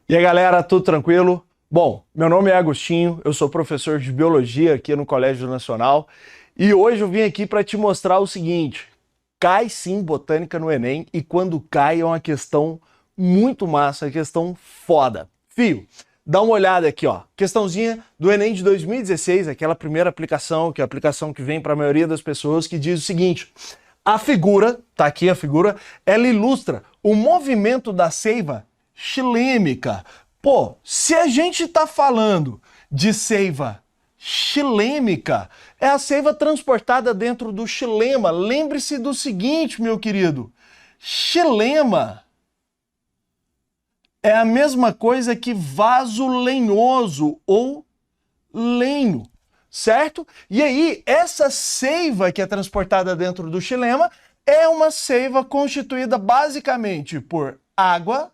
E aí, galera, tudo tranquilo? Bom, meu nome é Agostinho, eu sou professor de Biologia aqui no Colégio Nacional e hoje eu vim aqui para te mostrar o seguinte: cai sim Botânica no Enem e quando cai é uma questão muito massa, uma questão foda. Fio, dá uma olhada aqui, ó. Questãozinha do Enem de 2016, aquela primeira aplicação, que é a aplicação que vem para a maioria das pessoas, que diz o seguinte: a figura, tá aqui a figura, ela ilustra o movimento da seiva xilêmica. Pô, se a gente tá falando de seiva xilêmica, é a seiva transportada dentro do xilema. Lembre-se do seguinte, meu querido: xilema é a mesma coisa que vaso lenhoso ou lenho, certo? E aí, essa seiva que é transportada dentro do xilema é uma seiva constituída basicamente por água,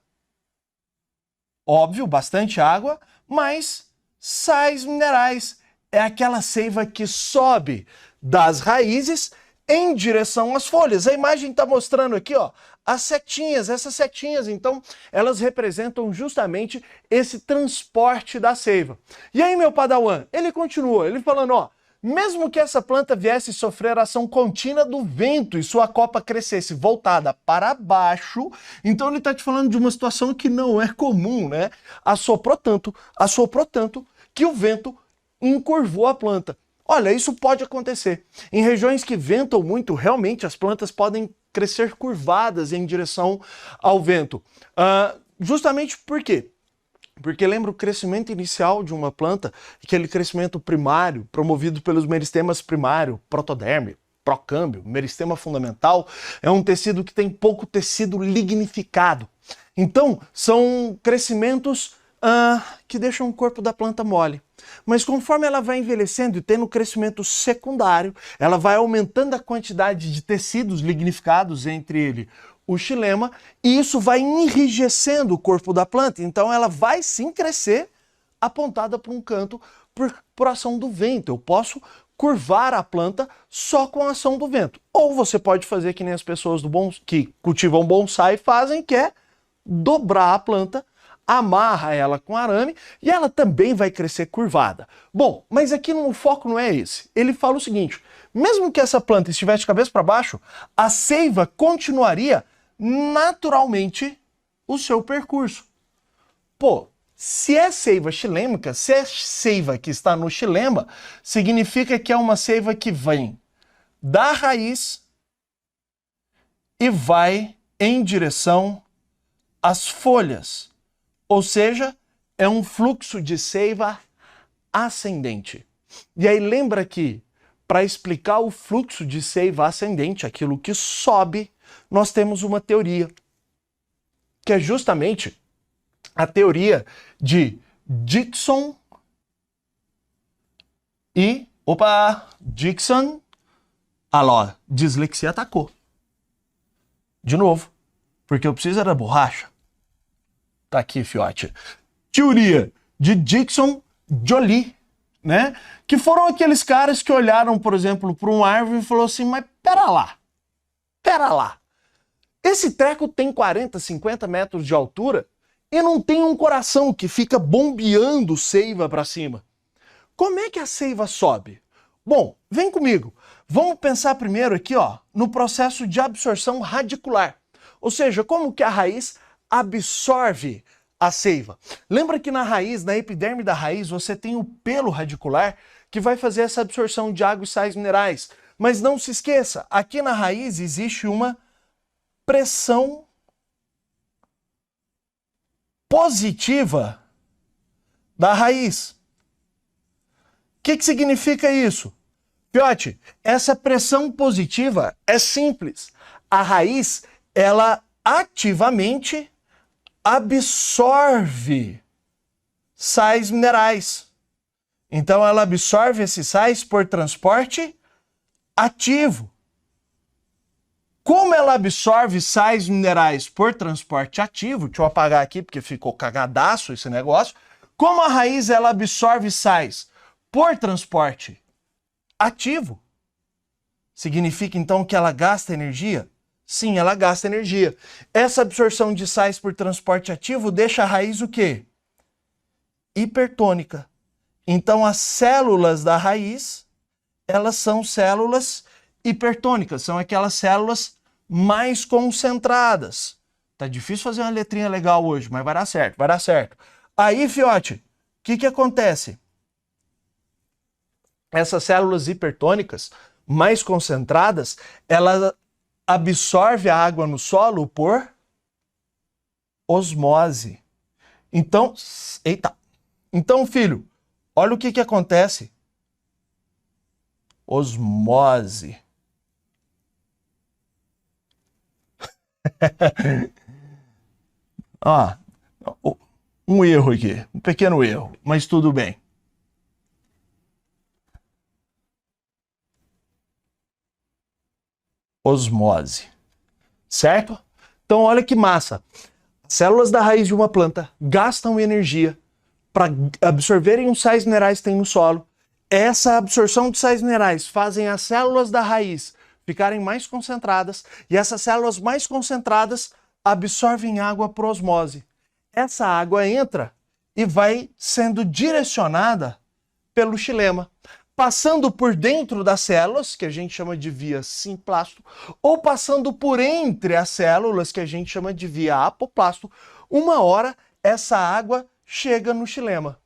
óbvio, bastante água, mas sais minerais. É aquela seiva que sobe das raízes em direção às folhas. A imagem está mostrando aqui, ó, as setinhas, essas setinhas, então, elas representam justamente esse transporte da seiva. E aí, meu padawan, ele continua, ele falando, ó, mesmo que essa planta viesse sofrer a ação contínua do vento e sua copa crescesse voltada para baixo, então ele está te falando de uma situação que não é comum, né? Assoprou tanto, que o vento encurvou a planta. Olha, isso pode acontecer. Em regiões que ventam muito, realmente as plantas podem crescer curvadas em direção ao vento. Justamente por quê? Porque lembra o crescimento inicial de uma planta, aquele crescimento primário, promovido pelos meristemas primário, protoderme, procâmbio, meristema fundamental, é um tecido que tem pouco tecido lignificado. Então, são crescimentos que deixam o corpo da planta mole. Mas conforme ela vai envelhecendo e tendo crescimento secundário, ela vai aumentando a quantidade de tecidos lignificados, entre ele o xilema, e isso vai enrijecendo o corpo da planta. Então ela vai sim crescer apontada para um canto por ação do vento. Eu posso curvar a planta só com a ação do vento. Ou você pode fazer que nem as pessoas que cultivam bonsai fazem, que é dobrar a planta, amarra ela com arame e ela também vai crescer curvada. Bom, mas aqui o foco não é esse. Ele fala o seguinte: mesmo que essa planta estivesse de cabeça para baixo, a seiva continuaria naturalmente o seu percurso. Pô, se é seiva xilêmica, se é seiva que está no xilema, significa que é uma seiva que vem da raiz e vai em direção às folhas. Ou seja, é um fluxo de seiva ascendente. E aí lembra que, para explicar o fluxo de seiva ascendente, aquilo que sobe, nós temos uma teoria, que é justamente a teoria de Dickson e... Dickson... Alô, dislexia atacou. De novo, porque eu preciso da borracha. Tá aqui, fiote. Teoria de Dickson, Joly, né? Que foram aqueles caras que olharam, por exemplo, para uma árvore e falaram assim: mas pera lá. Esse treco tem 40, 50 metros de altura e não tem um coração que fica bombeando seiva para cima. Como é que a seiva sobe? Bom, vem comigo. Vamos pensar primeiro aqui, ó, no processo de absorção radicular. Ou seja, como que a raiz absorve a seiva. Lembra que na raiz, na epiderme da raiz, você tem o pelo radicular que vai fazer essa absorção de água e sais minerais. Mas não se esqueça, aqui na raiz existe uma pressão positiva da raiz. O que significa isso? Fiote, essa pressão positiva é simples. A raiz, ela ativamente absorve sais minerais. Então ela absorve esses sais por transporte ativo. Como ela absorve sais minerais por transporte ativo, deixa eu apagar aqui porque ficou cagadaço esse negócio. Como a raiz ela absorve sais por transporte ativo, significa então que ela gasta energia? Sim, ela gasta energia. Essa absorção de sais por transporte ativo deixa a raiz o quê? Hipertônica. Então, as células da raiz, elas são células hipertônicas, são aquelas células mais concentradas. Tá difícil fazer uma letrinha legal hoje, mas vai dar certo, vai dar certo. Aí, fiote, o que acontece? Essas células hipertônicas mais concentradas, ela absorve a água no solo por osmose. Então, eita. Então, filho, olha o que acontece. Osmose. Ah, um erro aqui, um pequeno erro, mas tudo bem. Osmose, certo? Então olha que massa. Células da raiz de uma planta gastam energia para absorverem os sais minerais que tem no solo. Essa absorção de sais minerais fazem as células da raiz ficarem mais concentradas e essas células mais concentradas absorvem água por osmose. Essa água entra e vai sendo direcionada pelo xilema, passando por dentro das células, que a gente chama de via simplasto, ou passando por entre as células, que a gente chama de via apoplasto. Uma hora, essa água chega no xilema.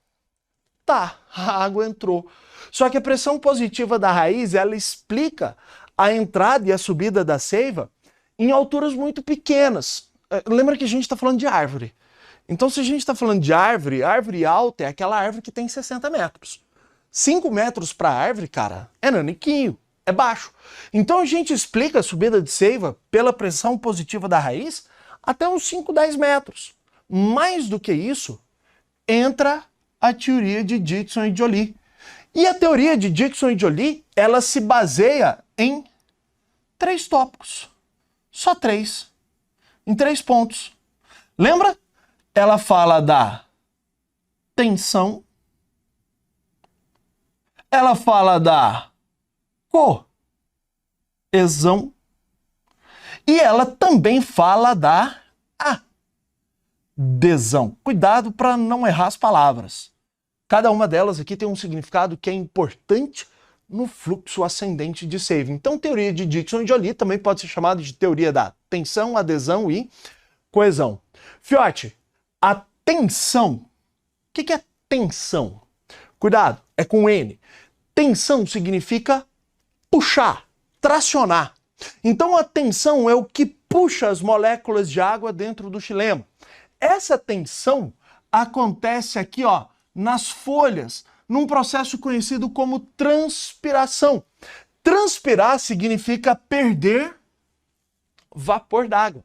Tá, a água entrou. Só que a pressão positiva da raiz, ela explica a entrada e a subida da seiva em alturas muito pequenas. Lembra que a gente está falando de árvore. Então, se a gente está falando de árvore, árvore alta é aquela árvore que tem 60 metros. 5 metros para a árvore, cara, é naniquinho, é baixo. Então a gente explica a subida de seiva pela pressão positiva da raiz até uns 5, 10 metros. Mais do que isso, entra a teoria de Dickson e Joly. E a teoria de Dickson e Joly, ela se baseia em 3 tópicos. Só 3. Em 3 pontos. Lembra? Ela fala da tensão, ela fala da coesão e ela também fala da adesão. Cuidado para não errar as palavras. Cada uma delas aqui tem um significado que é importante no fluxo ascendente de seiva. Então, teoria de Dickson e Joly também pode ser chamada de teoria da tensão, adesão e coesão. Fiote, a tensão. O que é tensão? Cuidado, é com N. Tensão significa puxar, tracionar. Então a tensão é o que puxa as moléculas de água dentro do xilema. Essa tensão acontece aqui, ó, nas folhas, num processo conhecido como transpiração. Transpirar significa perder vapor d'água.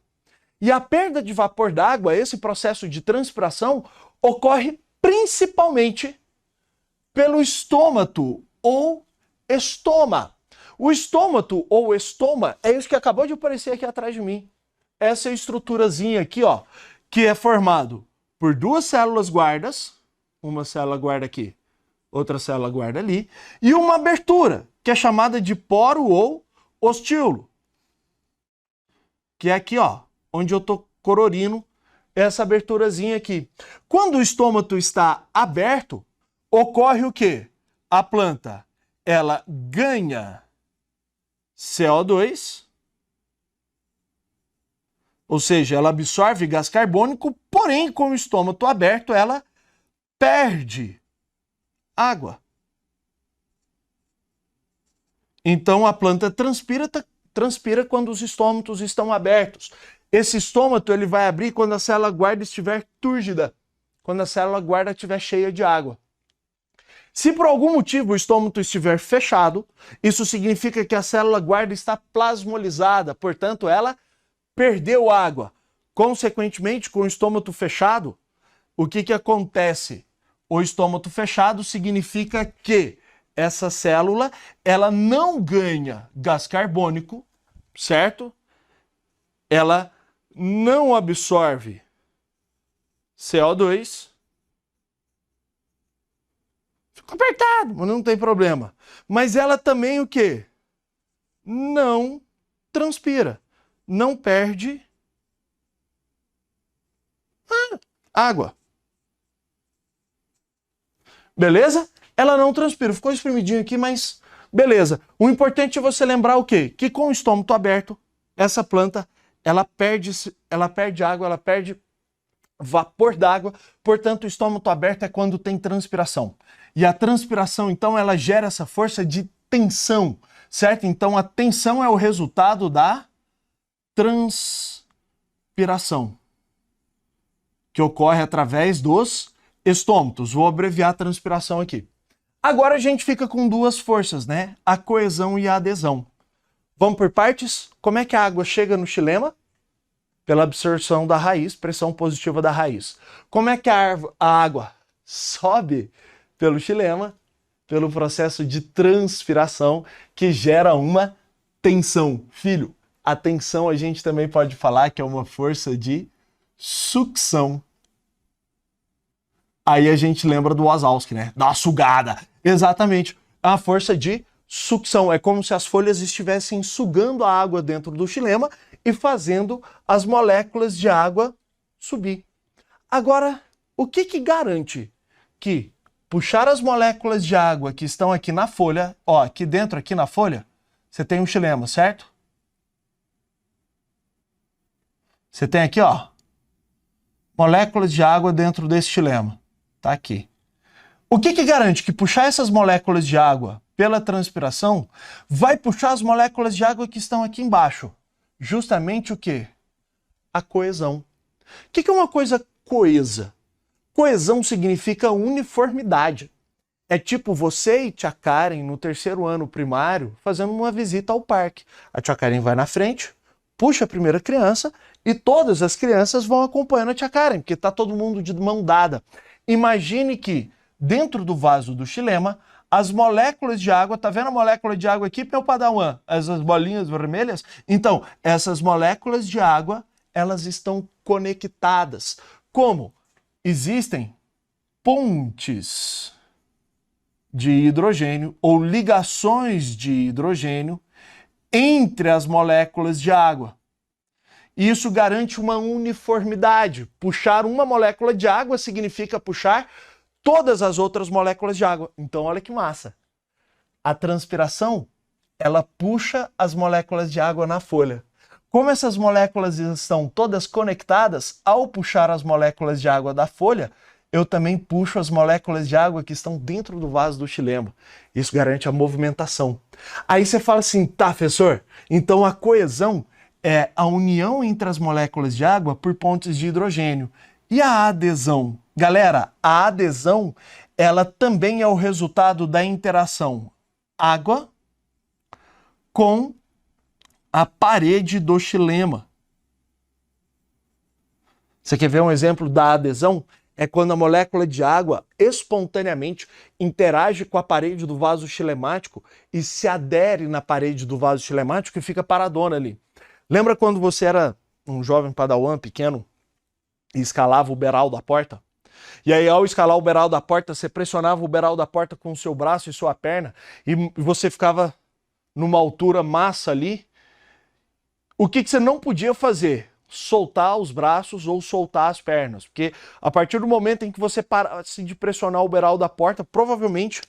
E a perda de vapor d'água, esse processo de transpiração, ocorre principalmente pelo estômato ou estoma. O estômato ou estoma é isso que acabou de aparecer aqui atrás de mim. Essa estruturazinha aqui, ó, que é formado por 2 células guardas, uma célula guarda aqui, outra célula guarda ali, e uma abertura, que é chamada de poro ou ostíolo, que é aqui, ó, onde eu tô colorindo essa aberturazinha aqui. Quando o estômato está aberto, ocorre o quê? A planta, ela ganha CO2, ou seja, ela absorve gás carbônico, porém, com o estômago aberto, ela perde água. Então, a planta transpira quando os estômatos estão abertos. Esse estômato ele vai abrir quando a célula guarda estiver túrgida, quando a célula guarda estiver cheia de água. Se por algum motivo o estômato estiver fechado, isso significa que a célula guarda está plasmolizada, portanto ela perdeu água. Consequentemente, com o estômato fechado, o que acontece? O estômato fechado significa que essa célula ela não ganha gás carbônico, certo? Ela não absorve CO2. Fica apertado, mas não tem problema. Mas ela também o quê? Não transpira. não perde água. Beleza? Ela não transpira. Ficou espremidinho aqui, mas beleza. O importante é você lembrar o quê? Que com o estômago aberto, essa planta, ela perde água, ela perde vapor d'água. Portanto, o estômago aberto é quando tem transpiração. E a transpiração, então, ela gera essa força de tensão, certo? Então, a tensão é o resultado da transpiração, que ocorre através dos estômatos. Vou abreviar a transpiração aqui. Agora a gente fica com duas forças, né? A coesão e a adesão. Vamos por partes? Como é que a água chega no xilema? Pela absorção da raiz, pressão positiva da raiz. Como é que a água sobe pelo xilema? Pelo processo de transpiração, que gera uma tensão. Filho, a tensão a gente também pode falar que é uma força de sucção. Aí a gente lembra do Wazowski, né? Dá uma sugada. Exatamente. A força de sucção. É como se as folhas estivessem sugando a água dentro do xilema e fazendo as moléculas de água subir. Agora, o que garante que puxar as moléculas de água que estão aqui na folha, ó, aqui dentro, aqui na folha, você tem um xilema, certo? Você tem aqui, ó, moléculas de água dentro desse xilema. Tá aqui. O que garante que puxar essas moléculas de água pela transpiração vai puxar as moléculas de água que estão aqui embaixo? Justamente o quê? A coesão. O que é uma coisa coesa? Coesão significa uniformidade. É tipo você e tia Karen no terceiro ano primário fazendo uma visita ao parque. A tia Karen vai na frente, puxa a primeira criança e todas as crianças vão acompanhando a tia Karen, porque tá todo mundo de mão dada. Imagine que dentro do vaso do xilema, as moléculas de água, tá vendo a molécula de água aqui, meu padawan? Essas bolinhas vermelhas? Então, essas moléculas de água, elas estão conectadas. Como? Existem pontes de hidrogênio ou ligações de hidrogênio entre as moléculas de água. Isso garante uma uniformidade. Puxar uma molécula de água significa puxar todas as outras moléculas de água. Então, olha que massa. A transpiração, ela puxa as moléculas de água na folha. Como essas moléculas estão todas conectadas, ao puxar as moléculas de água da folha, eu também puxo as moléculas de água que estão dentro do vaso do xilema. Isso garante a movimentação. Aí você fala assim, tá, professor, então a coesão é a união entre as moléculas de água por pontes de hidrogênio. E a adesão? Galera, a adesão, ela também é o resultado da interação água com a parede do xilema. Você quer ver um exemplo da adesão? É quando a molécula de água espontaneamente interage com a parede do vaso xilemático e se adere na parede do vaso xilemático e fica paradona ali. Lembra quando você era um jovem padawan pequeno e escalava o beiral da porta? E aí, ao escalar o beiral da porta, você pressionava o beiral da porta com o seu braço e sua perna e você ficava numa altura massa ali. O que você não podia fazer? Soltar os braços ou soltar as pernas. Porque a partir do momento em que você parasse de pressionar o beiral da porta, provavelmente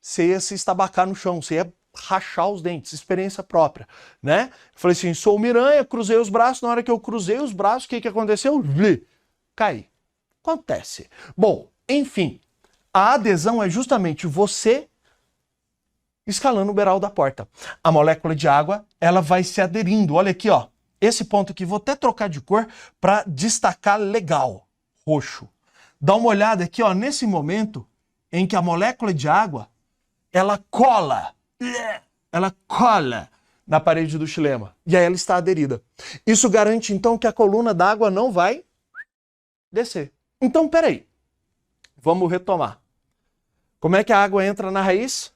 você ia se estabacar no chão, você ia rachar os dentes, experiência própria, né? Eu falei assim, sou miranha, cruzei os braços, na hora que eu cruzei os braços, o que aconteceu? Caí. Acontece. Bom, enfim, a adesão é justamente você escalando o beiral da porta. A molécula de água, ela vai se aderindo. Olha aqui, ó. Esse ponto aqui, vou até trocar de cor para destacar legal. Roxo. Dá uma olhada aqui, ó, nesse momento em que a molécula de água, ela cola na parede do xilema. E aí ela está aderida. Isso garante, então, que a coluna d'água não vai descer. Então, peraí. Vamos retomar. Como é que a água entra na raiz?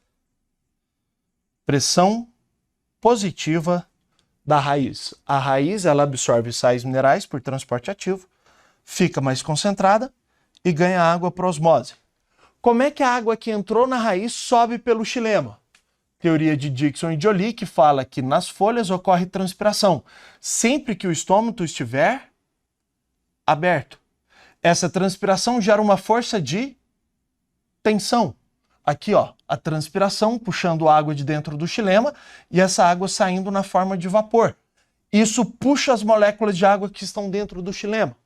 Pressão positiva da raiz. A raiz, ela absorve sais minerais por transporte ativo, fica mais concentrada e ganha água por osmose. Como é que a água que entrou na raiz sobe pelo xilema? teoria de Dickson e Joly, que fala que nas folhas ocorre transpiração sempre que o estômago estiver aberto. Essa transpiração gera uma força de tensão. Aqui, ó, a transpiração puxando água de dentro do xilema e essa água saindo na forma de vapor. Isso puxa as moléculas de água que estão dentro do xilema.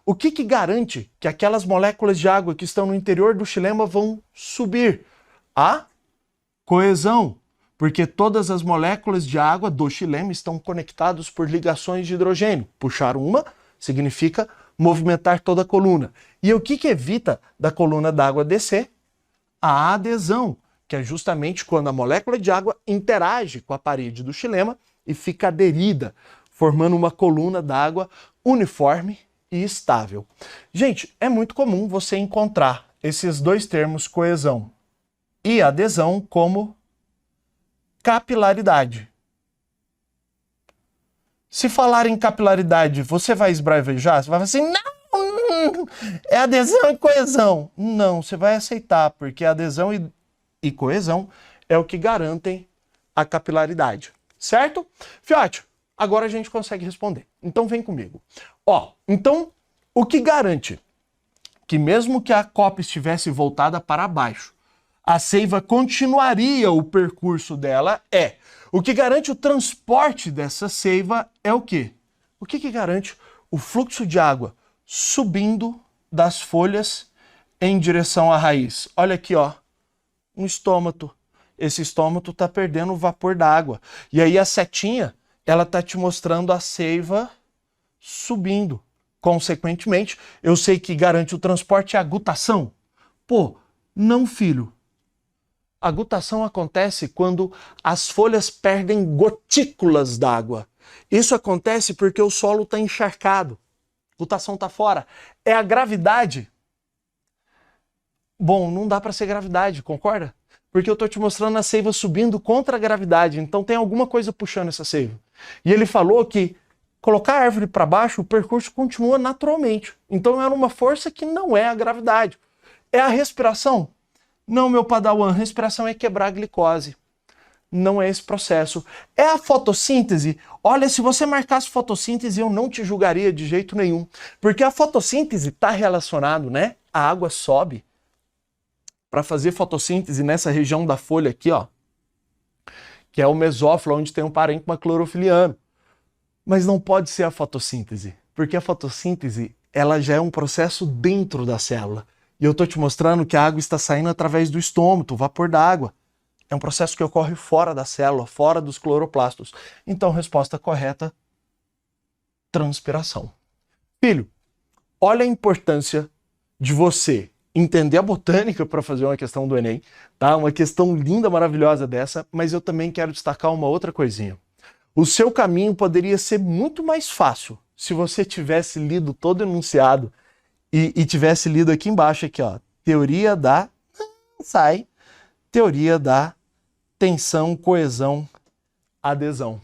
O que garante que aquelas moléculas de água que estão no interior do xilema vão subir? A coesão, porque todas as moléculas de água do xilema estão conectadas por ligações de hidrogênio. Puxar uma significa movimentar toda a coluna. E o que evita da coluna d'água descer? A adesão, que é justamente quando a molécula de água interage com a parede do xilema e fica aderida, formando uma coluna d'água uniforme e estável. Gente, é muito comum você encontrar esses dois termos, coesão e adesão, como capilaridade. Se falar em capilaridade, você vai esbravejar? Você vai falar assim, não, é adesão e coesão. Não, você vai aceitar, porque adesão e coesão é o que garantem a capilaridade, certo? Fiote, agora a gente consegue responder. Então vem comigo. Ó, então, o que garante que mesmo que a copa estivesse voltada para baixo, a seiva continuaria o percurso dela o que garante o transporte dessa seiva é o quê? O que garante o fluxo de água subindo das folhas em direção à raiz? Olha aqui, ó, um estômato. Esse estômato está perdendo o vapor da água. E aí a setinha, ela está te mostrando a seiva subindo. Consequentemente, eu sei que garante o transporte a gutação. Pô, não, filho. A gutação acontece quando as folhas perdem gotículas d'água. Isso acontece porque o solo está encharcado. Gutação está fora. É a gravidade. Bom, não dá para ser gravidade, concorda? Porque eu estou te mostrando a seiva subindo contra a gravidade. Então tem alguma coisa puxando essa seiva. E ele falou que colocar a árvore para baixo, o percurso continua naturalmente. Então era uma força que não é a gravidade. É a respiração? Não, meu padawan, respiração é quebrar a glicose. Não é esse processo. É a fotossíntese? Olha, se você marcasse fotossíntese, eu não te julgaria de jeito nenhum. Porque a fotossíntese está relacionado, né? A água sobe para fazer fotossíntese nessa região da folha aqui, ó, que é o mesófilo, onde tem um parênquima clorofiliano. Mas não pode ser a fotossíntese, porque a fotossíntese, ela já é um processo dentro da célula. E eu estou te mostrando que a água está saindo através do estômago, o vapor da água. É um processo que ocorre fora da célula, fora dos cloroplastos. Então, resposta correta, transpiração. Filho, olha a importância de você entender a botânica para fazer uma questão do Enem, tá? Uma questão linda, maravilhosa dessa, mas eu também quero destacar uma outra coisinha. O seu caminho poderia ser muito mais fácil se você tivesse lido todo o enunciado e tivesse lido aqui embaixo, aqui, ó, teoria da tensão, coesão, adesão.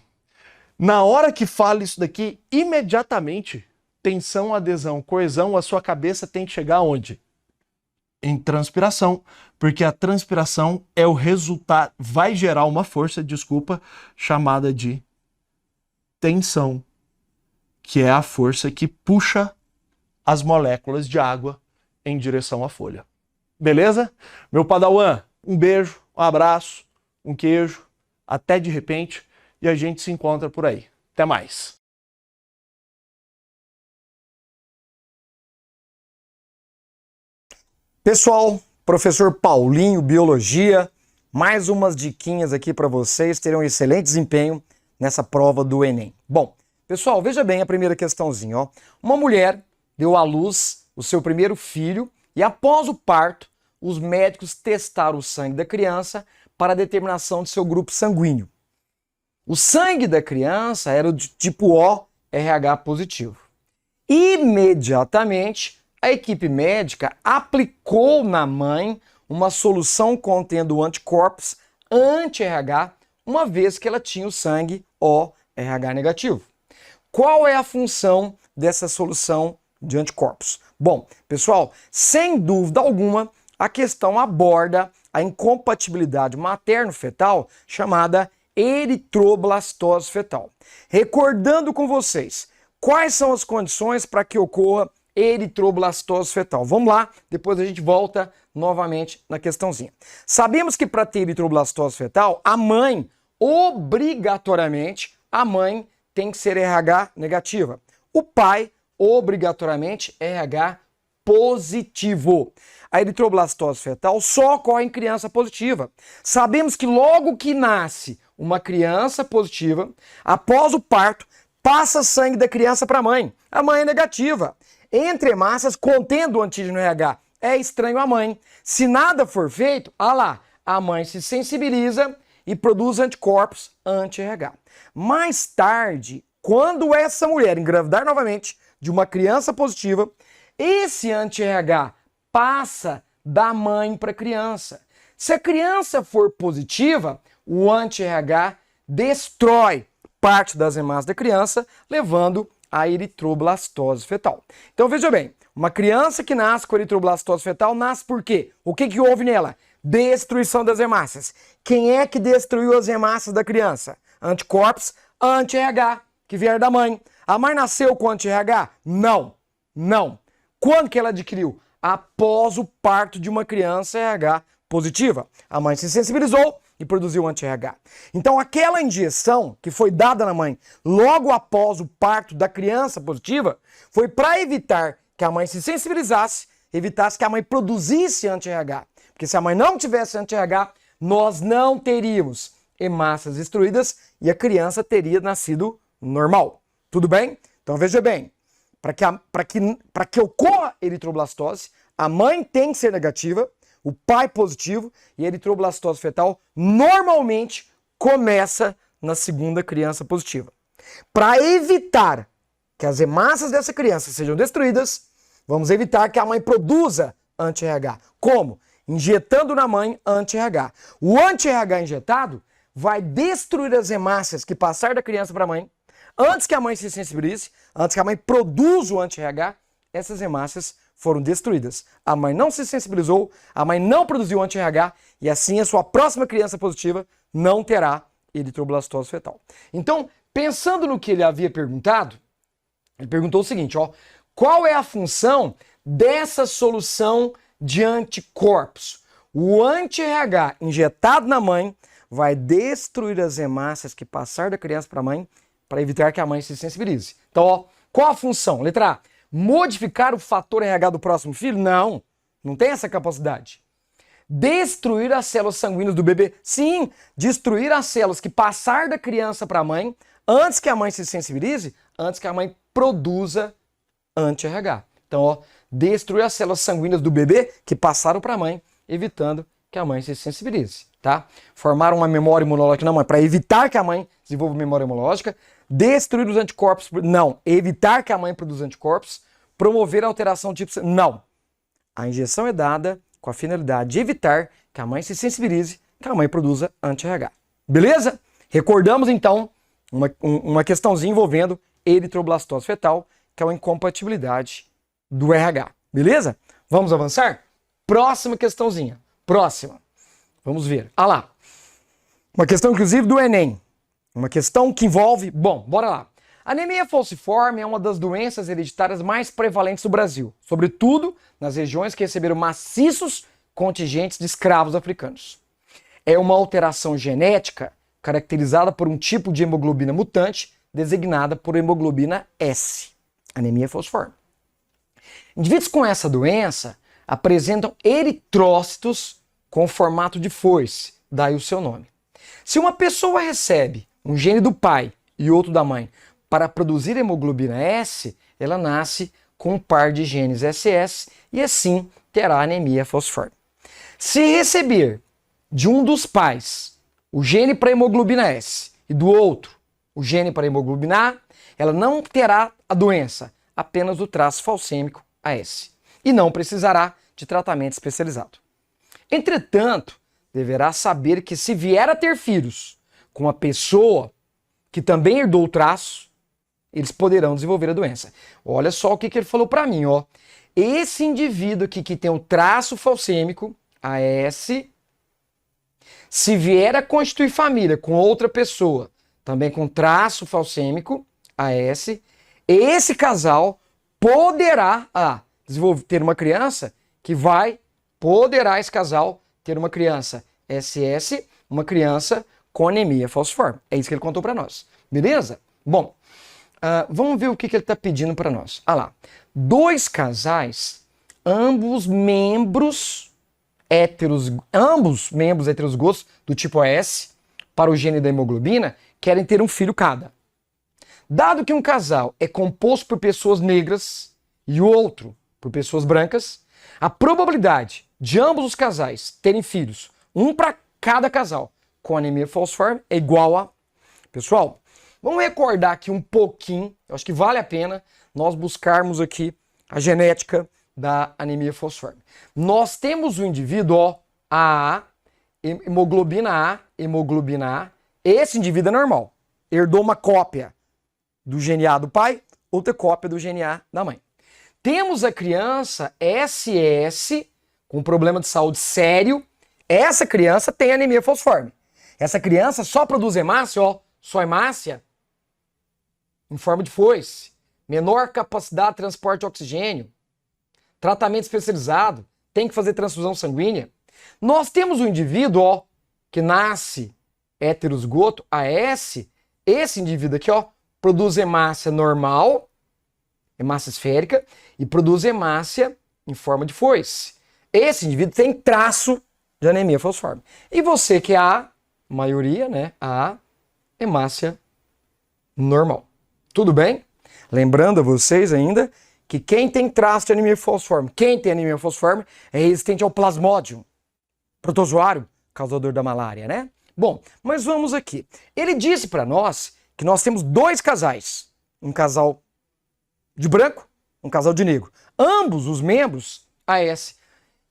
Na hora que fala isso daqui, imediatamente, tensão, adesão, coesão, a sua cabeça tem que chegar aonde? Em transpiração, porque a transpiração é o resultado, vai gerar uma força, chamada de tensão, que é a força que puxa as moléculas de água em direção à folha. Beleza? Meu padawan, um beijo, um abraço, um queijo, até de repente, e a gente se encontra por aí. Até mais! Pessoal, professor Paulinho, Biologia, mais umas diquinhas aqui para vocês terem um excelente desempenho nessa prova do Enem. Bom, pessoal, veja bem a primeira questãozinha, ó. Uma mulher deu à luz o seu primeiro filho e após o parto, os médicos testaram o sangue da criança para a determinação de seu grupo sanguíneo. O sangue da criança era de tipo O, RH positivo. Imediatamente, a equipe médica aplicou na mãe uma solução contendo anticorpos anti-RH, uma vez que ela tinha o sangue O-RH negativo. Qual é a função dessa solução de anticorpos? Bom, pessoal, sem dúvida alguma, a questão aborda a incompatibilidade materno-fetal chamada eritroblastose fetal. Recordando com vocês, quais são as condições para que ocorra eritroblastose fetal? Vamos lá, depois a gente volta novamente na questãozinha. Sabemos que para ter eritroblastose fetal, a mãe, obrigatoriamente, a mãe tem que ser RH negativa. O pai, obrigatoriamente, RH positivo. A eritroblastose fetal só ocorre em criança positiva. Sabemos que logo que nasce uma criança positiva, após o parto, passa sangue da criança para a mãe. A mãe é negativa. Entre hemácias contendo o antígeno RH. É estranho a mãe. Se nada for feito, a mãe se sensibiliza e produz anticorpos anti-RH. Mais tarde, quando essa mulher engravidar novamente de uma criança positiva, esse anti-RH passa da mãe para a criança. Se a criança for positiva, o anti-RH destrói parte das hemácias da criança, levando a eritroblastose fetal. Então veja bem, uma criança que nasce com eritroblastose fetal nasce por quê? O que houve nela? Destruição das hemácias. Quem é que destruiu as hemácias da criança? Anticorpos anti-RH, que vieram da mãe. A mãe nasceu com anti-RH? Não. Quando que ela adquiriu? Após o parto de uma criança RH positiva. A mãe se sensibilizou e produziu anti-RH. Então aquela injeção que foi dada na mãe logo após o parto da criança positiva foi para evitar que a mãe se sensibilizasse, evitasse que a mãe produzisse anti-RH. Porque se a mãe não tivesse anti-RH, nós não teríamos hemácias destruídas e a criança teria nascido normal. Tudo bem? Então veja bem, para que ocorra eritroblastose, a mãe tem que ser negativa, o pai positivo, e a eritroblastose fetal normalmente começa na segunda criança positiva. Para evitar que as hemácias dessa criança sejam destruídas, vamos evitar que a mãe produza anti-RH. Como? Injetando na mãe anti-RH. O anti-RH injetado vai destruir as hemácias que passar da criança para a mãe. Antes que a mãe se sensibilize, antes que a mãe produza o anti-RH, essas hemácias foram destruídas. A mãe não se sensibilizou, a mãe não produziu anti-RH e assim a sua próxima criança positiva não terá eritroblastose fetal. Então, pensando no que ele havia perguntado, ele perguntou o seguinte, qual é a função dessa solução de anticorpos? O anti-RH injetado na mãe vai destruir as hemácias que passar da criança para a mãe para evitar que a mãe se sensibilize. Então, qual a função? Letra A, modificar o fator RH do próximo filho? Não tem essa capacidade. Destruir as células sanguíneas do bebê? Sim, destruir as células que passar da criança para a mãe antes que a mãe se sensibilize, antes que a mãe produza anti-RH. Então, destruir as células sanguíneas do bebê que passaram para a mãe, evitando que a mãe se sensibilize, tá? Formar uma memória imunológica na mãe para evitar que a mãe desenvolva memória imunológica, destruir os anticorpos, evitar que a mãe produza anticorpos, promover a alteração do tipo, A injeção é dada com a finalidade de evitar que a mãe se sensibilize, que a mãe produza anti-RH. Beleza? Recordamos então uma questãozinha envolvendo eritroblastose fetal, que é uma incompatibilidade do RH. Beleza? Vamos avançar? Próxima questãozinha. Próxima. Vamos ver. Lá. Uma questão, inclusive, do Enem. Uma questão que envolve... Bom, bora lá. A anemia falciforme é uma das doenças hereditárias mais prevalentes do Brasil, sobretudo nas regiões que receberam maciços contingentes de escravos africanos. É uma alteração genética caracterizada por um tipo de hemoglobina mutante designada por hemoglobina S, anemia falciforme. Indivíduos com essa doença apresentam eritrócitos com formato de foice, daí o seu nome. Se uma pessoa recebe um gene do pai e outro da mãe para produzir hemoglobina S, ela nasce com um par de genes SS e assim terá anemia falciforme. Se receber de um dos pais o gene para hemoglobina S e do outro o gene para hemoglobina A, ela não terá a doença, apenas o traço falcêmico AS, e não precisará de tratamento especializado. Entretanto, deverá saber que se vier a ter filhos com uma pessoa que também herdou o traço, eles poderão desenvolver a doença. Olha só o que ele falou para mim, Esse indivíduo aqui que tem o traço falcêmico, AS, Se vier a constituir família com outra pessoa, também com traço falcêmico, AS, esse casal poderá ter uma criança poderá esse casal ter uma criança SS, uma criança com anemia falciforme. É isso que ele contou para nós. Beleza? Bom, vamos ver o que ele está pedindo para nós. Ah lá. 2 casais, ambos membros heterozigotos do tipo AS, para o gene da hemoglobina, querem ter um filho cada. Dado que um casal é composto por pessoas negras e o outro por pessoas brancas, a probabilidade de ambos os casais terem filhos, um para cada casal, com anemia falciforme é igual a... Pessoal, vamos recordar aqui um pouquinho, eu acho que vale a pena nós buscarmos aqui a genética da anemia falciforme. Nós temos o indivíduo AA, hemoglobina A, esse indivíduo é normal, herdou uma cópia do GNA do pai, outra cópia do GNA da mãe. Temos a criança SS, com problema de saúde sério, essa criança tem anemia falciforme. Essa criança só produz hemácia, só hemácia, em forma de foice, menor capacidade de transporte de oxigênio, tratamento especializado, tem que fazer transfusão sanguínea. Nós temos um indivíduo, que nasce heterozigoto, AS, esse indivíduo aqui, produz hemácia normal, hemácia esférica, e produz hemácia em forma de foice. Esse indivíduo tem traço de anemia falciforme. E você que é a maioria, né, a hemácia normal. Tudo bem? Lembrando a vocês ainda que quem tem traço de anemia falciforme, é resistente ao plasmódio, protozoário, causador da malária, né? Bom, mas vamos aqui. Ele disse para nós que nós temos 2 casais, um casal de branco, um casal de negro. Ambos os membros AS.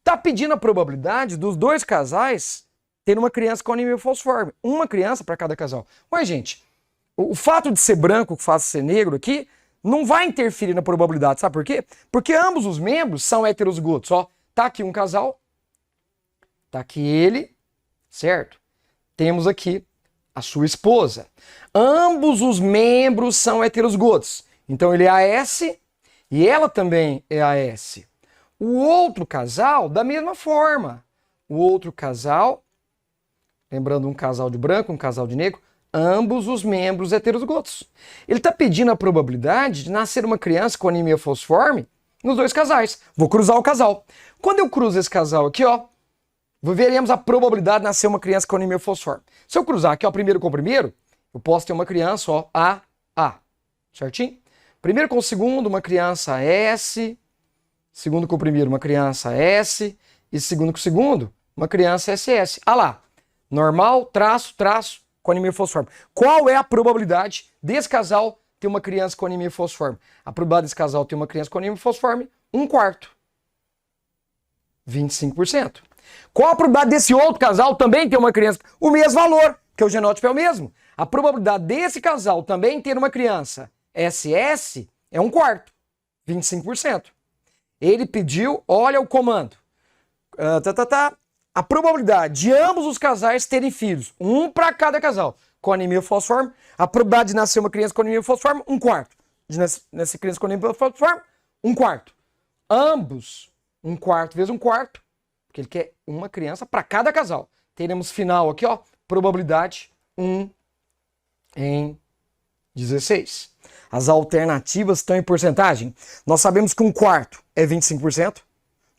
Tá pedindo a probabilidade dos 2 casais terem uma criança com anemia falciforme. Uma criança para cada casal. Ué, gente, o fato de ser branco, o fato de ser negro aqui, não vai interferir na probabilidade. Sabe por quê? Porque ambos os membros são heterozigotos. Tá aqui um casal, tá aqui ele, certo? Temos aqui a sua esposa. Ambos os membros são heterozigotos. Então ele é AS e ela também é AS. O outro casal, da mesma forma. O outro casal, lembrando um casal de branco, um casal de negro, ambos os membros heterozigotos. Ele está pedindo a probabilidade de nascer uma criança com anemia falciforme nos 2 casais. Vou cruzar o casal. Quando eu cruzo esse casal aqui, veremos a probabilidade de nascer uma criança com anemia falciforme. Se eu cruzar aqui, primeiro com o primeiro, eu posso ter uma criança, A. Certinho? Primeiro com o segundo, uma criança S. Segundo com o primeiro, uma criança S. E segundo com o segundo, uma criança SS. Lá. Normal, traço, com anemia falciforme. Qual é a probabilidade desse casal ter uma criança com anemia falciforme? A probabilidade desse casal ter uma criança com anemia falciforme, 1/4. 25%. Qual a probabilidade desse outro casal também ter uma criança? O mesmo valor, que o genótipo é o mesmo. A probabilidade desse casal também ter uma criança SS é 1/4. 25%. Ele pediu, olha o comando. A probabilidade de ambos os casais terem filhos, um para cada casal, com anemia falciforme. A probabilidade de nascer uma criança com anemia falciforme, 1/4. De nascer criança com anemia falciforme, 1/4. Ambos, 1/4 vezes 1/4, porque ele quer uma criança para cada casal. Teremos final aqui, probabilidade 1 em 16. As alternativas estão em porcentagem. Nós sabemos que 1/4 é 25%,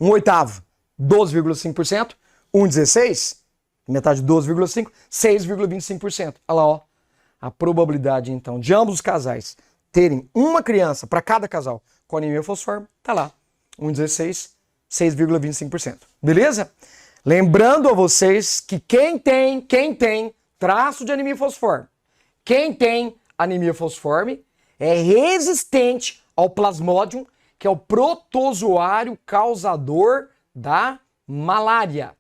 1/8, 12,5%, 1/16, metade de 12,5%, 6,25%. Olha lá, a probabilidade, então, de ambos os casais terem uma criança para cada casal com anemia falciforme, tá lá, 1/16, 6,25%. Beleza? Lembrando a vocês que quem tem traço de anemia falciforme, quem tem anemia falciforme é resistente ao plasmódium, que é o protozoário causador da malária,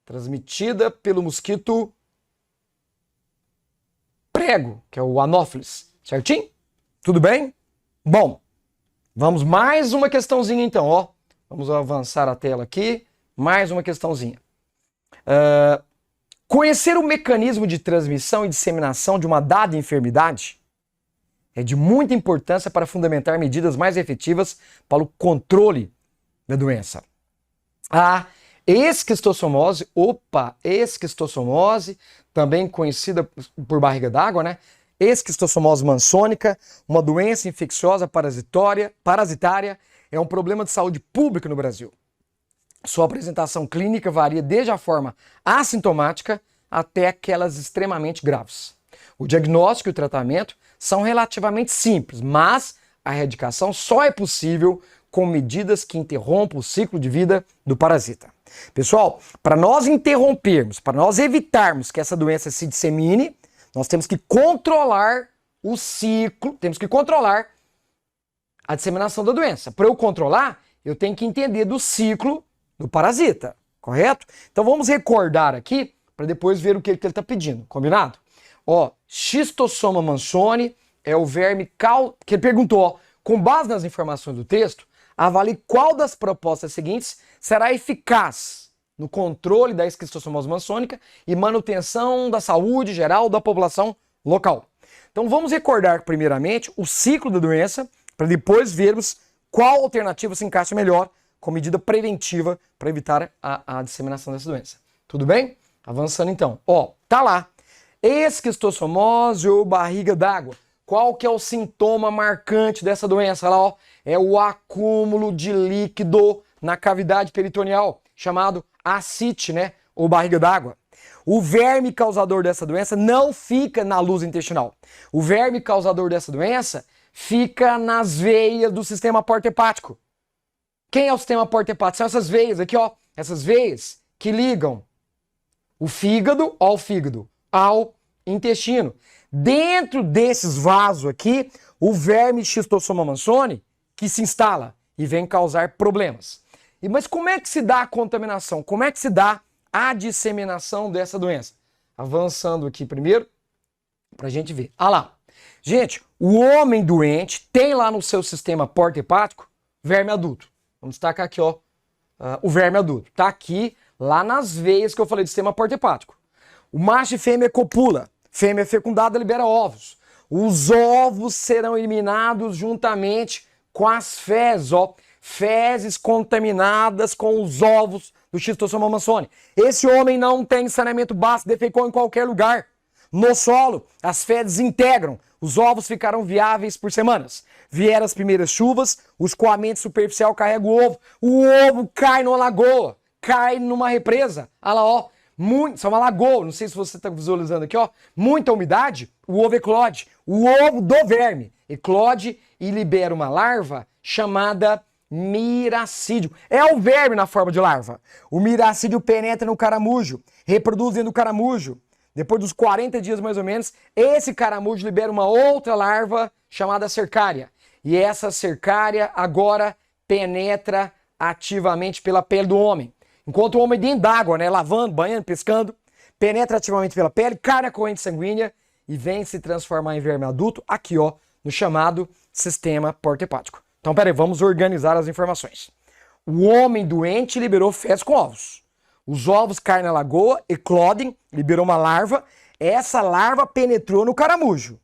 transmitida pelo mosquito prego, que é o Anopheles. Certinho? Tudo bem? Bom, vamos mais uma questãozinha então, Vamos avançar a tela aqui. Mais uma questãozinha. Conhecer o mecanismo de transmissão e disseminação de uma dada enfermidade é de muita importância para fundamentar medidas mais efetivas para o controle da doença. A esquistossomose, também conhecida por barriga d'água, né? Esquistossomose mansônica, uma doença infecciosa parasitária, é um problema de saúde pública no Brasil. Sua apresentação clínica varia desde a forma assintomática até aquelas extremamente graves. O diagnóstico e o tratamento são relativamente simples, mas a erradicação só é possível com medidas que interrompam o ciclo de vida do parasita. Pessoal, para nós interrompermos, para nós evitarmos que essa doença se dissemine, nós temos que controlar o ciclo, temos que controlar a disseminação da doença. Para eu controlar, eu tenho que entender do ciclo do parasita, correto? Então vamos recordar aqui para depois ver o que ele está pedindo, combinado? Ó, Schistossoma mansoni é o verme que ele perguntou, ó, com base nas informações do texto, avalie qual das propostas seguintes será eficaz no controle da esquistossomose mansônica e manutenção da saúde geral da população local. Então vamos recordar primeiramente o ciclo da doença para depois vermos qual alternativa se encaixa melhor com medida preventiva para evitar a disseminação dessa doença. Tudo bem? Avançando então. Ó, tá lá. Esquistossomose ou barriga d'água. Qual que é o sintoma marcante dessa doença? Lá, ó, é o acúmulo de líquido na cavidade peritoneal, chamado ascite, né? Ou barriga d'água. O verme causador dessa doença não fica na luz intestinal. O verme causador dessa doença fica nas veias do sistema porta-hepático. Quem é o sistema porta-hepático? São essas veias aqui, ó. Essas veias que ligam o fígado ao intestino. Dentro desses vasos aqui, o verme Schistossoma mansoni que se instala e vem causar problemas. Mas como é que se dá a contaminação? Como é que se dá a disseminação dessa doença? Avançando aqui primeiro, para a gente ver. Ah lá. Gente, o homem doente tem lá no seu sistema porta-hepático verme adulto. Vamos destacar aqui, ó, o verme adulto. Tá aqui, lá nas veias que eu falei do sistema porta-hepático. O macho e fêmea copula. Fêmea fecundada libera ovos. Os ovos serão eliminados juntamente com as fezes, ó. Fezes contaminadas com os ovos do Schistossoma mansoni. Esse homem não tem saneamento básico, defecou em qualquer lugar. No solo, as fezes integram. Os ovos ficarão viáveis por semanas. Vieram as primeiras chuvas, o escoamento superficial carrega o ovo cai numa lagoa, cai numa represa. Olha lá, ó. Isso é uma lagoa, não sei se você está visualizando aqui, ó. Muita umidade, o ovo eclode. O ovo do verme eclode e libera uma larva chamada miracídio. É o verme na forma de larva. O miracídio penetra no caramujo, reproduz dentro do caramujo. Depois dos 40 dias mais ou menos, esse caramujo libera uma outra larva chamada cercária. E essa cercária agora penetra ativamente pela pele do homem. Enquanto o homem dentro d'água, né, lavando, banhando, pescando, penetra ativamente pela pele, cai na corrente sanguínea e vem se transformar em verme adulto aqui, ó, no chamado sistema porta-hepático. Então, peraí, vamos organizar as informações. O homem doente liberou fezes com ovos. Os ovos caem na lagoa, eclodem, liberou uma larva. Essa larva penetrou no caramujo.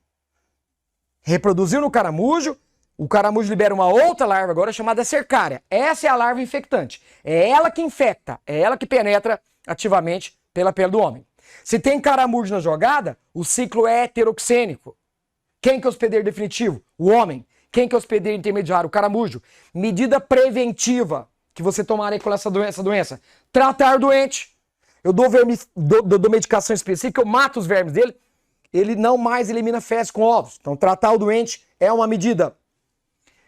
Reproduziu no caramujo, o caramujo libera uma outra larva agora chamada cercária. Essa é a larva infectante. É ela que infecta, é ela que penetra ativamente pela pele do homem. Se tem caramujo na jogada, o ciclo é heteroxênico. Quem que é o hospedeiro definitivo? O homem. Quem que é o hospedeiro intermediário? O caramujo. Medida preventiva que você tomará com essa doença. Tratar o doente. Eu dou medicação específica, eu mato os vermes dele, ele não mais elimina fezes com ovos. Então, tratar o doente é uma medida.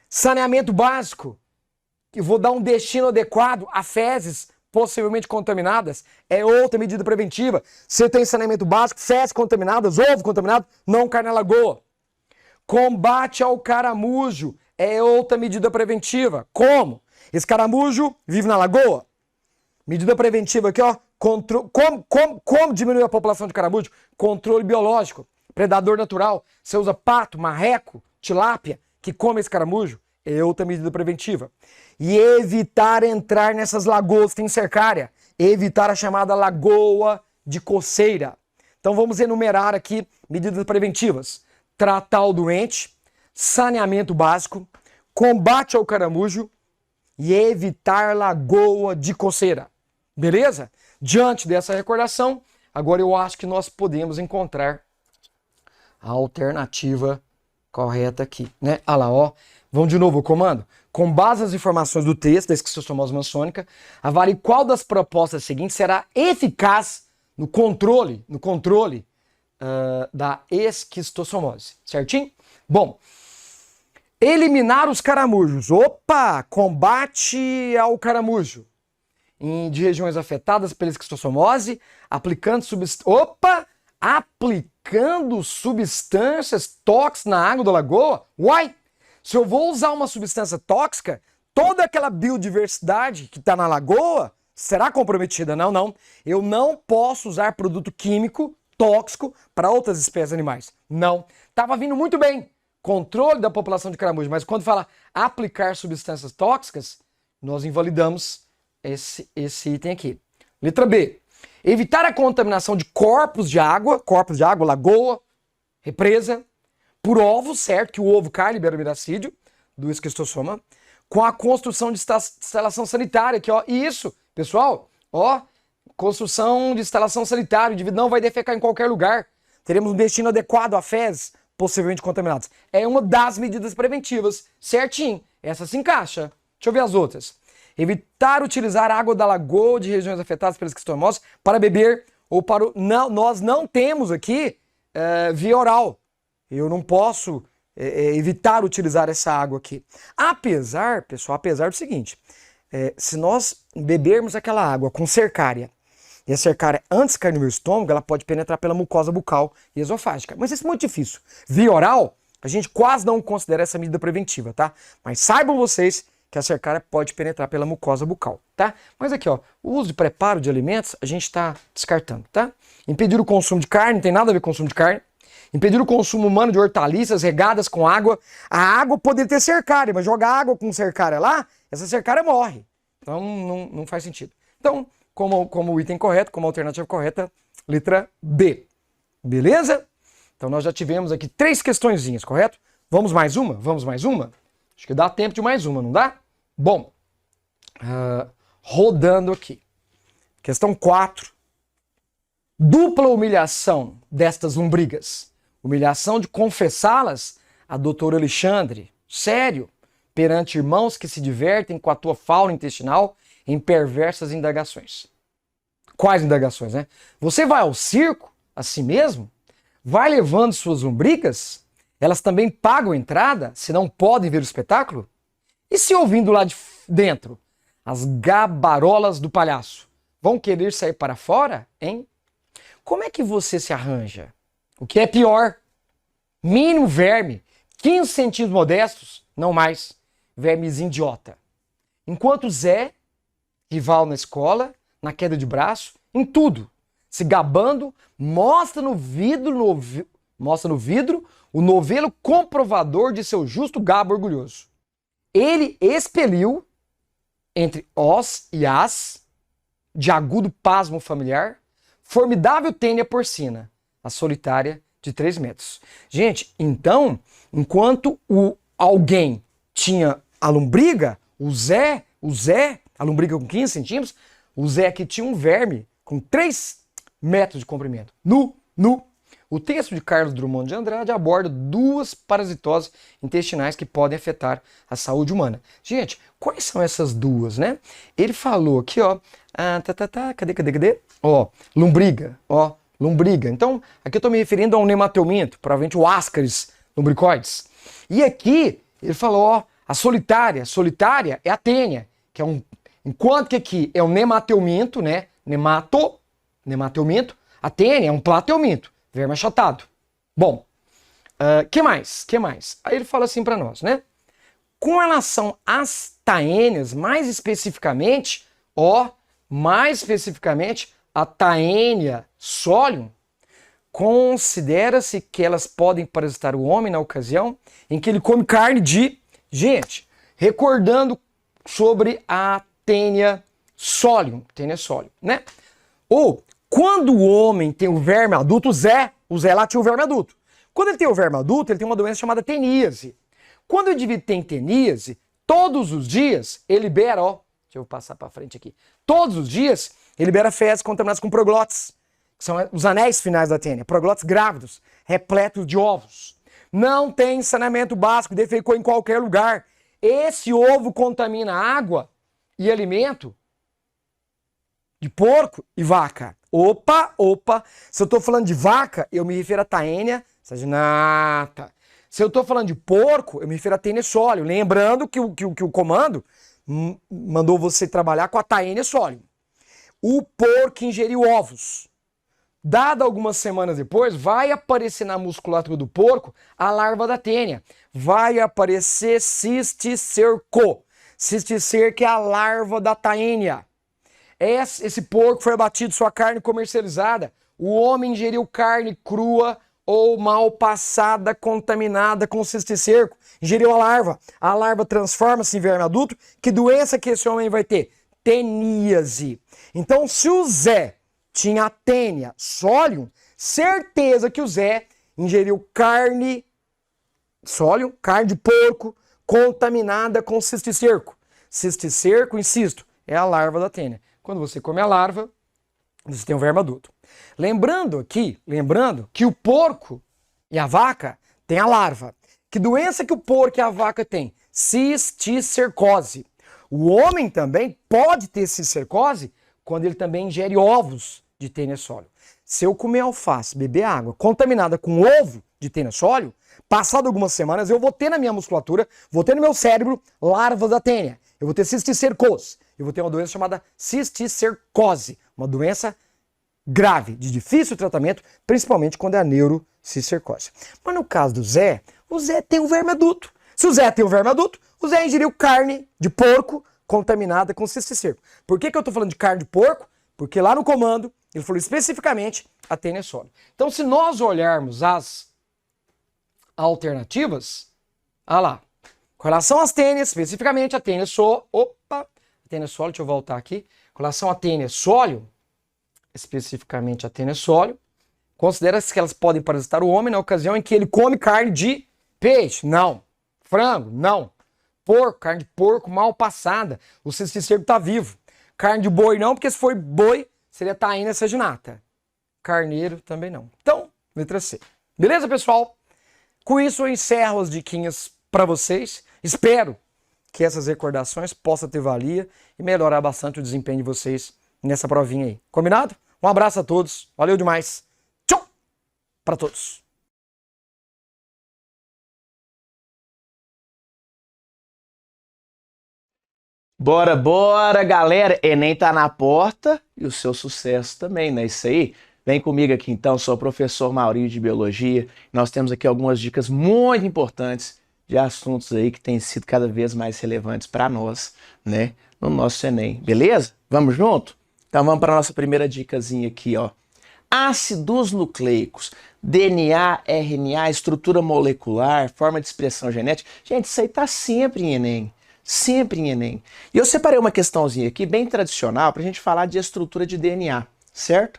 Saneamento básico. Eu vou dar um destino adequado a fezes possivelmente contaminadas. É outra medida preventiva. Se tem saneamento básico, fezes contaminadas, ovo contaminado, não cai na lagoa. Combate ao caramujo é outra medida preventiva. Como? Esse caramujo vive na lagoa. Medida preventiva aqui, ó. Como diminuir a população de caramujo? Controle biológico. Predador natural. Você usa pato, marreco, tilápia, que come esse caramujo. É outra medida preventiva. E evitar entrar nessas lagoas que tem cercária. Evitar a chamada lagoa de coceira. Então vamos enumerar aqui medidas preventivas. Tratar o doente, saneamento básico, combate ao caramujo e evitar lagoa de coceira. Beleza? Diante dessa recordação, agora eu acho que nós podemos encontrar a alternativa correta aqui, né? Olha lá, ó. Vamos de novo ao comando? Com base nas informações do texto da esquistossomose maçônica, avalie qual das propostas seguintes será eficaz no controle da esquistossomose, certinho? Bom, eliminar os caramujos. Opa! Combate ao caramujo de regiões afetadas pela esquistossomose, aplicando substâncias tóxicas na água da lagoa. Uai! Se eu vou usar uma substância tóxica, toda aquela biodiversidade que está na lagoa será comprometida. Não, não. Eu não posso usar produto químico tóxico para outras espécies animais. Não. Estava vindo muito bem. Controle da população de caramujo. Mas quando fala aplicar substâncias tóxicas, nós invalidamos esse item aqui. Letra B. Evitar a contaminação de corpos de água, lagoa, represa, por ovos, certo? Que o ovo cai, libera o miracídio do esquistossoma, com a construção de instalação sanitária, aqui, ó. Isso, pessoal, ó, construção de instalação sanitária, o indivíduo não vai defecar em qualquer lugar. Teremos um destino adequado a fezes, possivelmente contaminadas. É uma das medidas preventivas, certinho. Essa se encaixa. Deixa eu ver as outras. Evitar utilizar água da lagoa de regiões afetadas pela esquistomose para beber ou para o... Não, nós não temos aqui via oral. Eu não posso evitar utilizar essa água aqui. Apesar, pessoal, apesar do seguinte, se nós bebermos aquela água com cercária, e a cercária antes de cair no meu estômago, ela pode penetrar pela mucosa bucal e esofágica. Mas isso é muito difícil. Via oral, a gente quase não considera essa medida preventiva, tá? Mas saibam vocês que a cercária pode penetrar pela mucosa bucal, tá? Mas aqui, ó, o uso de preparo de alimentos, a gente está descartando, tá? Impedir o consumo de carne, não tem nada a ver com consumo de carne. Impedir o consumo humano de hortaliças regadas com água. A água poderia ter cercária, mas jogar água com cercária lá, essa cercária morre. Então não faz sentido. Então, como item correto, como alternativa correta, letra B. Beleza? Então nós já tivemos aqui 3 questõezinhas, correto? Vamos mais uma? Vamos mais uma? Acho que dá tempo de mais uma, não dá? Bom, rodando aqui. Questão 4. Dupla humilhação destas lombrigas. Humilhação de confessá-las a doutor Alexandre, sério, perante irmãos que se divertem com a tua fauna intestinal em perversas indagações. Quais indagações, né? Você vai ao circo, a si mesmo? Vai levando suas lombrigas? Elas também pagam entrada, se não podem ver o espetáculo? E se ouvindo lá de dentro, as gabarolas do palhaço vão querer sair para fora, hein? Como é que você se arranja? O que é pior? Mínimo verme, 15 centímetros modestos, não mais, vermezinho idiota. Enquanto Zé, rival na escola, na queda de braço, em tudo, se gabando, mostra no vidro o novelo comprovador de seu justo gabo orgulhoso. Ele expeliu, entre os e as, de agudo pasmo familiar, formidável tênia porcina, a solitária de 3 metros. Gente, então, enquanto alguém tinha a lombriga, o Zé, a lombriga com 15 centímetros, o Zé aqui tinha um verme com 3 metros de comprimento. Nu. O texto de Carlos Drummond de Andrade aborda 2 parasitoses intestinais que podem afetar a saúde humana. Gente, quais são essas 2, né? Ele falou aqui, ó, cadê? Ó, lombriga. Então, aqui eu estou me referindo a um nemateuminto, provavelmente o Ascaris lumbricoides. E aqui, ele falou, ó, a solitária é a tênia, que é enquanto que aqui é um nemateuminto, né? Nemateuminto, a tênia é um plateuminto, verme achatado. Bom, que mais? Aí ele fala assim para nós, né? Com relação às taênias, mais especificamente, a Taenia solium, considera-se que elas podem parasitar o homem na ocasião em que ele come carne de... Gente, recordando sobre a Taenia solium, né? Ou Quando o homem tem o verme adulto, o Zé lá tinha o verme adulto. Quando ele tem o verme adulto, ele tem uma doença chamada teníase. Quando o indivíduo tem teníase, todos os dias ele libera, ó, deixa eu passar para frente aqui. Todos os dias ele libera fezes contaminadas com proglotes, que são os anéis finais da tênia, proglotes grávidos, repletos de ovos. Não tem saneamento básico, defecou em qualquer lugar. Esse ovo contamina água e alimento de porco e vaca. Opa, se eu estou falando de vaca, eu me refiro a Taenia saginata. Se eu estou falando de porco, eu me refiro a Taenia solium. Lembrando que o comando mandou você trabalhar com a Taenia solium. O porco ingeriu ovos. Dada algumas semanas depois, vai aparecer na musculatura do porco a larva da tênia. Vai aparecer cisticerco. Cisticerco é a larva da taenia. Esse porco foi abatido, sua carne comercializada. O homem ingeriu carne crua ou mal passada, contaminada com cisticerco. Ingeriu a larva. A larva transforma-se em verme adulto. Que doença que esse homem vai ter? Teníase. Então, se o Zé tinha a Taenia solium, certeza que o Zé ingeriu carne solium, carne de porco, contaminada com cisticerco. Cisticerco, insisto, é a larva da tênia. Quando você come a larva, você tem um verme adulto. Lembrando que o porco e a vaca têm a larva. Que doença que o porco e a vaca têm? Cisticercose. O homem também pode ter cisticercose quando ele também ingere ovos de Taenia solium. Se eu comer alface, beber água contaminada com ovo de Taenia solium, passado algumas semanas eu vou ter na minha musculatura, vou ter no meu cérebro larvas da tênia. Eu vou ter cisticercose. Eu vou ter uma doença chamada cisticercose, uma doença grave, de difícil tratamento, principalmente quando é a neurocisticercose. Mas no caso do Zé, o Zé tem um verme adulto. Se o Zé tem um verme adulto, o Zé ingeriu carne de porco contaminada com cisticerco. Por que eu estou falando de carne de porco? Porque lá no comando ele falou especificamente a Taenia solium. Então, se nós olharmos as alternativas, olha lá, com relação às tênias, especificamente a Taenia solium, deixa eu voltar aqui, com relação à Taenia solium, especificamente a Taenia solium, considera-se que elas podem parasitar o homem na ocasião em que ele come carne de peixe, não, frango, não, porco, carne de porco mal passada, o cisticerco está vivo. Carne de boi não, porque se for boi, seria Taenia saginata. Carneiro também não. Então, letra C. Beleza, pessoal? Com isso eu encerro as diquinhas para vocês. Espero que essas recordações possam ter valia e melhorar bastante o desempenho de vocês nessa provinha aí. Combinado? Um abraço a todos. Valeu demais. Tchau para todos. Bora, bora, galera! Enem tá na porta e o seu sucesso também, não é isso aí? Vem comigo aqui então, sou o professor Maurinho de Biologia. Nós temos aqui algumas dicas muito importantes de assuntos aí que têm sido cada vez mais relevantes para nós, né? No nosso Enem, beleza? Vamos junto? Então vamos para a nossa primeira dicasinha aqui, ó. Ácidos nucleicos, DNA, RNA, estrutura molecular, forma de expressão genética. Gente, isso aí tá sempre em Enem. Sempre em Enem. E eu separei uma questãozinha aqui, bem tradicional, para a gente falar de estrutura de DNA, certo?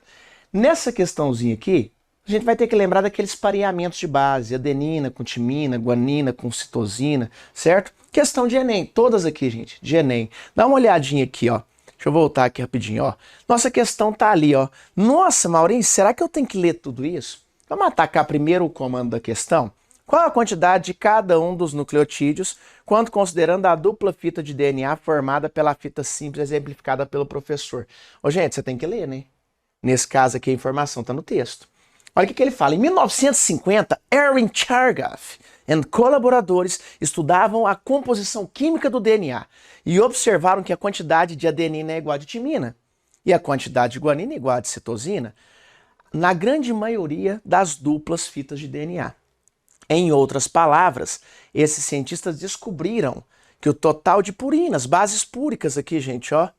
Nessa questãozinha aqui, a gente vai ter que lembrar daqueles pareamentos de base, adenina com timina, guanina com citosina, certo? Questão de Enem, todas aqui, gente, de Enem. Dá uma olhadinha aqui, ó. Deixa eu voltar aqui rapidinho, ó. Nossa questão tá ali, ó. Nossa, Maurinho, será que eu tenho que ler tudo isso? Vamos atacar primeiro o comando da questão? Qual a quantidade de cada um dos nucleotídeos, quando considerando a dupla fita de DNA formada pela fita simples exemplificada pelo professor? Ô, gente, você tem que ler, né? Nesse caso aqui, a informação está no texto. Olha o que ele fala. Em 1950, Erwin Chargaff e colaboradores estudavam a composição química do DNA e observaram que a quantidade de adenina é igual a de timina e a quantidade de guanina é igual a de citosina na grande maioria das duplas fitas de DNA. Em outras palavras, esses cientistas descobriram que o total de purinas, bases púricas aqui, gente, ó,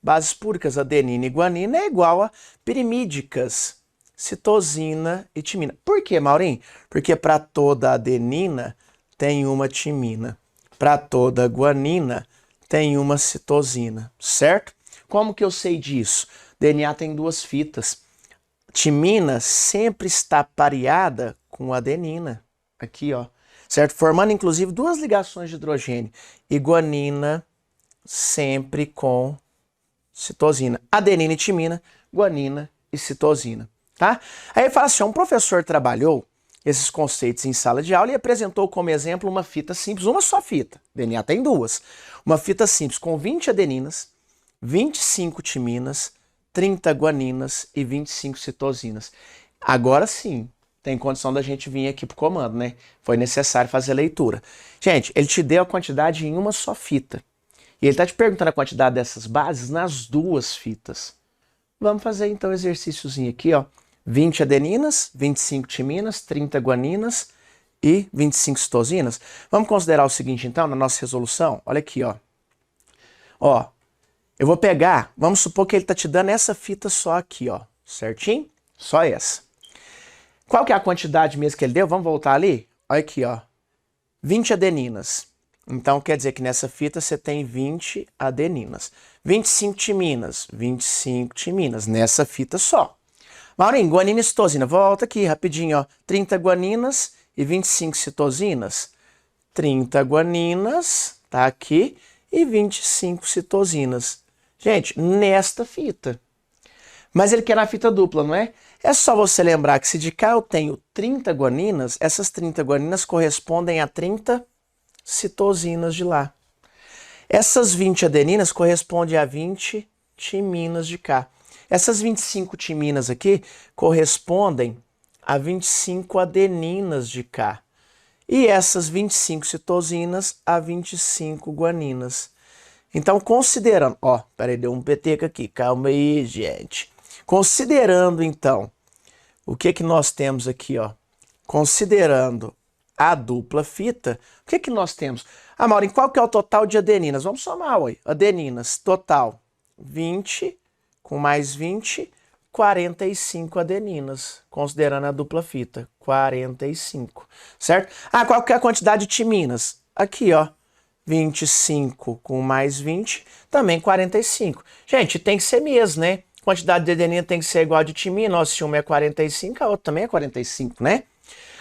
bases púricas, adenina e guanina, é igual a pirimídicas, citosina e timina. Por quê, Maurinho? Porque para toda adenina tem uma timina, para toda guanina tem uma citosina, certo? Como que eu sei disso? DNA tem duas fitas. timina sempre está pareada com adenina. Aqui, ó. Certo? Formando, inclusive, duas ligações de hidrogênio. E guanina sempre com citosina. Adenina e timina, guanina e citosina. Tá? Aí ele fala assim, um professor trabalhou esses conceitos em sala de aula e apresentou como exemplo uma fita simples, uma só fita. DNA tem duas. Uma fita simples com 20 adeninas, 25 timinas, 30 guaninas e 25 citosinas. Agora sim, tem condição da gente vir aqui pro comando, né? Foi necessário fazer a leitura. Gente, ele te deu a quantidade em uma só fita. E ele tá te perguntando a quantidade dessas bases nas duas fitas. Vamos fazer então o exercíciozinho aqui, ó. 20 adeninas, 25 timinas, 30 guaninas e 25 citosinas. Vamos considerar o seguinte então, na nossa resolução. Olha aqui, ó. Ó, eu vou pegar, vamos supor que ele tá te dando essa fita só aqui, ó. Certinho? Só essa. Qual que é a quantidade mesmo que ele deu? Vamos voltar ali? Olha aqui, ó. 20 adeninas. Então quer dizer que nessa fita você tem 20 adeninas. 25 timinas. 25 timinas. Nessa fita só. Maurinho, guanina e citosina. Volta aqui rapidinho, ó. 30 guaninas e 25 citosinas. 30 guaninas, tá aqui, e 25 citosinas. Gente, nesta fita. Mas ele quer na fita dupla, não é? É só você lembrar que se de cá eu tenho 30 guaninas, essas 30 guaninas correspondem a 30 citosinas de lá. Essas 20 adeninas correspondem a 20 timinas de cá. Essas 25 timinas aqui correspondem a 25 adeninas de cá. E essas 25 citosinas a 25 guaninas. Então, considerando... Ó, peraí, deu um peteca aqui. Calma aí, gente. Considerando, então, o que que nós temos aqui, ó? Considerando a dupla fita, o que que nós temos? Ah, Maurinho, qual que é o total de adeninas? Vamos somar, ué. Adeninas, total, 20... com mais 20, 45 adeninas, considerando a dupla fita, 45, certo? Ah, qual que é a quantidade de timinas? Aqui, ó, 25 com mais 20, também 45. Gente, tem que ser mesmo, né? Quantidade de adenina tem que ser igual a de timina, ó, se uma é 45, a outra também é 45, né?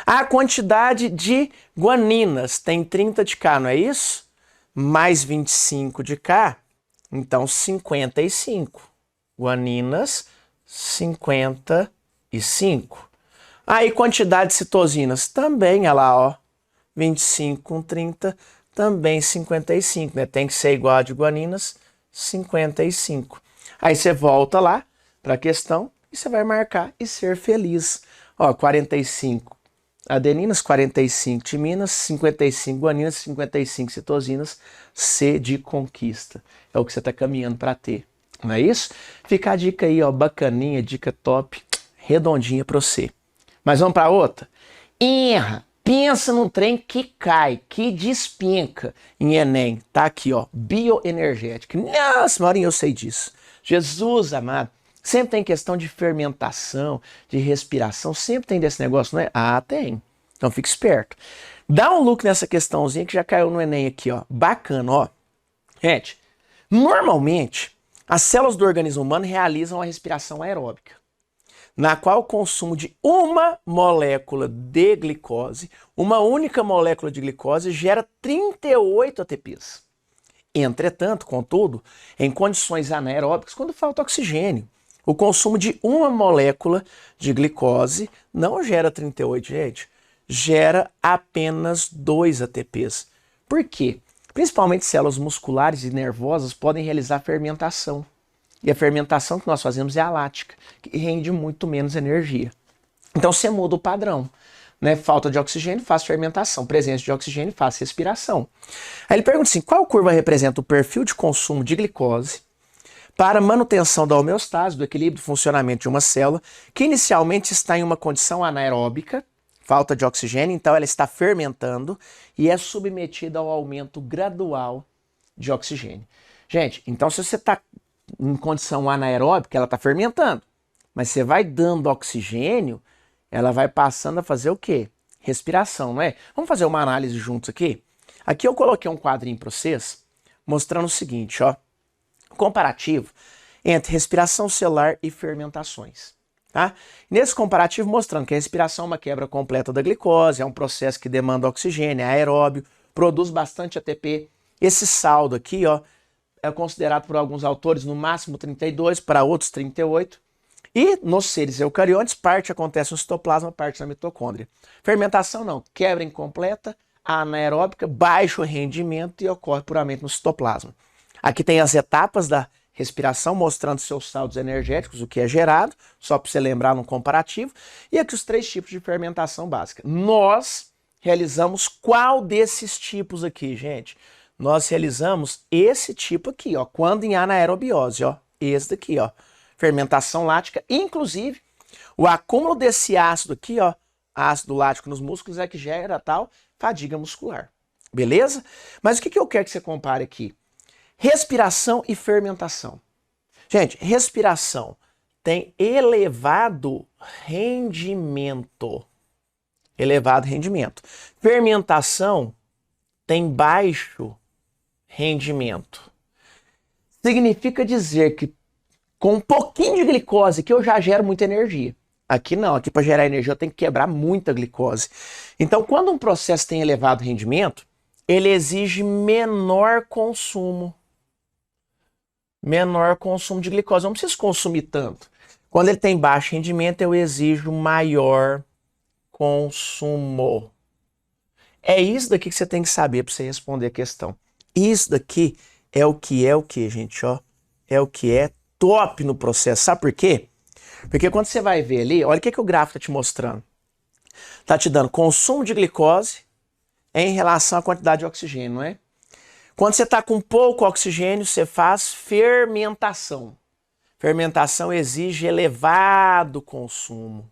A quantidade de guaninas tem 30 de cá, não é isso? Mais 25 de cá, então 55. Guaninas, 55. Aí, quantidade de citosinas, também, olha lá, ó, 25 com 30, também 55, né? Tem que ser igual a de guaninas, 55. Aí você volta lá para a questão e você vai marcar e ser feliz. Ó, 45 adeninas, 45 timinas, 55 guaninas, 55 citosinas, C de conquista. É o que você está caminhando para ter. Não é isso? Fica a dica aí, ó, bacaninha, dica top, redondinha pra você. Mas vamos pra outra? Erra! Pensa num trem que cai, que despenca em Enem. Tá aqui, ó, bioenergética. Nossa, Maurinho, eu sei disso. Jesus amado, sempre tem questão de fermentação, de respiração, sempre tem desse negócio, não é? Ah, tem. Então fica esperto. Dá um look nessa questãozinha que já caiu no Enem aqui, ó. Bacana, ó. Gente, normalmente... as células do organismo humano realizam a respiração aeróbica, na qual o consumo de uma molécula de glicose, uma única molécula de glicose, gera 38 ATPs. Entretanto, contudo, em condições anaeróbicas, quando falta oxigênio, o consumo de uma molécula de glicose não gera 38, gente, gera apenas 2 ATPs. Por quê? Principalmente células musculares e nervosas podem realizar fermentação. E a fermentação que nós fazemos é a lática, que rende muito menos energia. Então você muda o padrão. Né? Falta de oxigênio, faz fermentação. Presença de oxigênio, faz respiração. Aí ele pergunta assim, qual curva representa o perfil de consumo de glicose para manutenção da homeostase, do equilíbrio do funcionamento de uma célula, que inicialmente está em uma condição anaeróbica, falta de oxigênio, então ela está fermentando e é submetida ao aumento gradual de oxigênio. Gente, então se você está em condição anaeróbica, ela está fermentando, mas você vai dando oxigênio, ela vai passando a fazer o quê? Respiração, não é? Vamos fazer uma análise juntos aqui? Aqui eu coloquei um quadrinho para vocês, mostrando o seguinte, ó, comparativo entre respiração celular e fermentações. Tá? Nesse comparativo mostrando que a respiração é uma quebra completa da glicose, é um processo que demanda oxigênio, é aeróbio, produz bastante ATP. Esse saldo aqui, ó, é considerado por alguns autores no máximo 32, para outros 38. E nos seres eucariontes, parte acontece no citoplasma, parte na mitocôndria. Fermentação não, quebra incompleta, anaeróbica, baixo rendimento e ocorre puramente no citoplasma. Aqui tem as etapas da respiração, mostrando seus saldos energéticos, o que é gerado, só para você lembrar no comparativo. E aqui os 3 tipos de fermentação básica. Nós realizamos qual desses tipos aqui, gente? Nós realizamos esse tipo aqui, ó, quando em anaerobiose, ó, esse daqui, ó, fermentação lática, inclusive o acúmulo desse ácido aqui, ó, ácido lático nos músculos é que gera tal fadiga muscular, beleza? Mas o que eu quero que você compare aqui? Respiração e fermentação. Gente, respiração tem elevado rendimento. Elevado rendimento. Fermentação tem baixo rendimento. Significa dizer que com um pouquinho de glicose que eu já gero muita energia. Aqui não, aqui para gerar energia eu tenho que quebrar muita glicose. Então, quando um processo tem elevado rendimento, ele exige menor consumo. Menor consumo de glicose. Eu não preciso consumir tanto. Quando ele tem baixo rendimento, eu exijo maior consumo. É isso daqui que você tem que saber para você responder a questão. Isso daqui é o que, gente, ó? É o que é top no processo. Sabe por quê? Porque quando você vai ver ali, olha o que o gráfico está te mostrando. Está te dando consumo de glicose em relação à quantidade de oxigênio, não é? Quando você está com pouco oxigênio, você faz fermentação. Fermentação exige elevado consumo,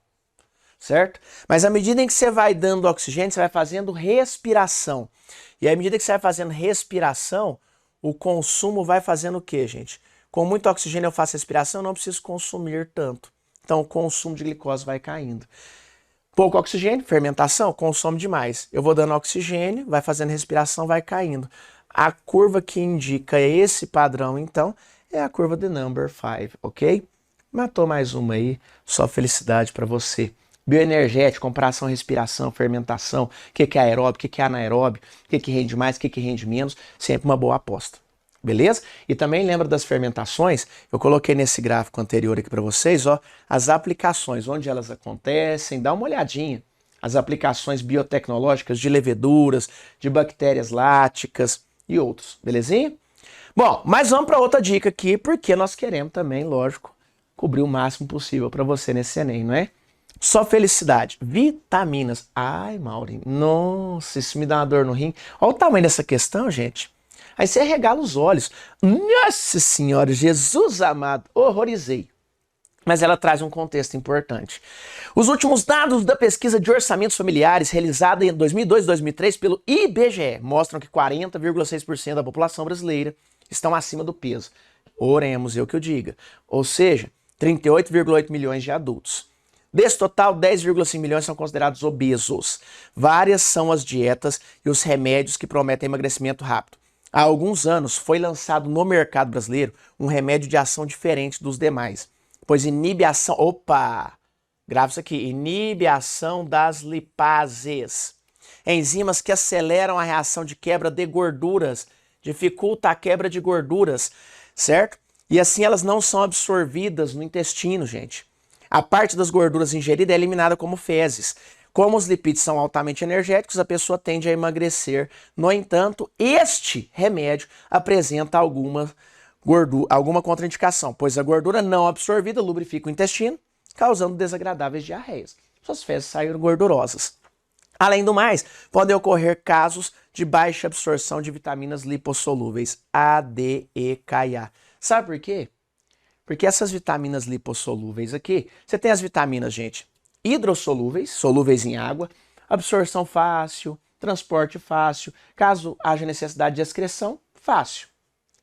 certo? Mas à medida em que você vai dando oxigênio, você vai fazendo respiração. E à medida que você vai fazendo respiração, o consumo vai fazendo o quê, gente? Com muito oxigênio eu faço respiração, eu não preciso consumir tanto. Então o consumo de glicose vai caindo. Pouco oxigênio, fermentação, consome demais. Eu vou dando oxigênio, vai fazendo respiração, vai caindo. A curva que indica esse padrão, então, é a curva de number 5, ok? Matou mais uma aí, só felicidade para você. Bioenergético, comparação, respiração, fermentação, o que é aeróbio, o que é anaeróbio, o que rende mais, o que rende menos, sempre uma boa aposta. Beleza? E também lembra das fermentações, eu coloquei nesse gráfico anterior aqui para vocês, ó, as aplicações, onde elas acontecem, dá uma olhadinha. As aplicações biotecnológicas de leveduras, de bactérias láticas e outros, belezinha? Bom, mas vamos para outra dica aqui, porque nós queremos também, lógico, cobrir o máximo possível para você nesse Enem, não é? Só felicidade. Vitaminas. Ai, Maureen, nossa, isso me dá uma dor no rim. Olha o tamanho dessa questão, gente. Aí você regala os olhos. Nossa Senhora, Jesus amado, horrorizei. Mas ela traz um contexto importante. Os últimos dados da pesquisa de orçamentos familiares realizada em 2002 e 2003 pelo IBGE mostram que 40,6% da população brasileira estão acima do peso. Oremos, eu que eu diga. Ou seja, 38,8 milhões de adultos. Desse total, 10,5 milhões são considerados obesos. Várias são as dietas e os remédios que prometem emagrecimento rápido. Há alguns anos foi lançado no mercado brasileiro um remédio de ação diferente dos demais, pois inibe a ação... Opa! Grava isso aqui. Inibe a ação das lipases. Enzimas que aceleram a reação de quebra de gorduras, dificulta a quebra de gorduras, certo? E assim elas não são absorvidas no intestino, gente. A parte das gorduras ingerida é eliminada como fezes. Como os lipídios são altamente energéticos, a pessoa tende a emagrecer. No entanto, este remédio apresenta alguma contraindicação, pois a gordura não absorvida lubrifica o intestino, causando desagradáveis diarreias. Suas fezes saíram gordurosas. Além do mais, podem ocorrer casos de baixa absorção de vitaminas lipossolúveis, A, D, E, K e A. Sabe por quê? Porque essas vitaminas lipossolúveis aqui, você tem as vitaminas, gente, hidrossolúveis, solúveis em água, absorção fácil, transporte fácil, caso haja necessidade de excreção, fácil,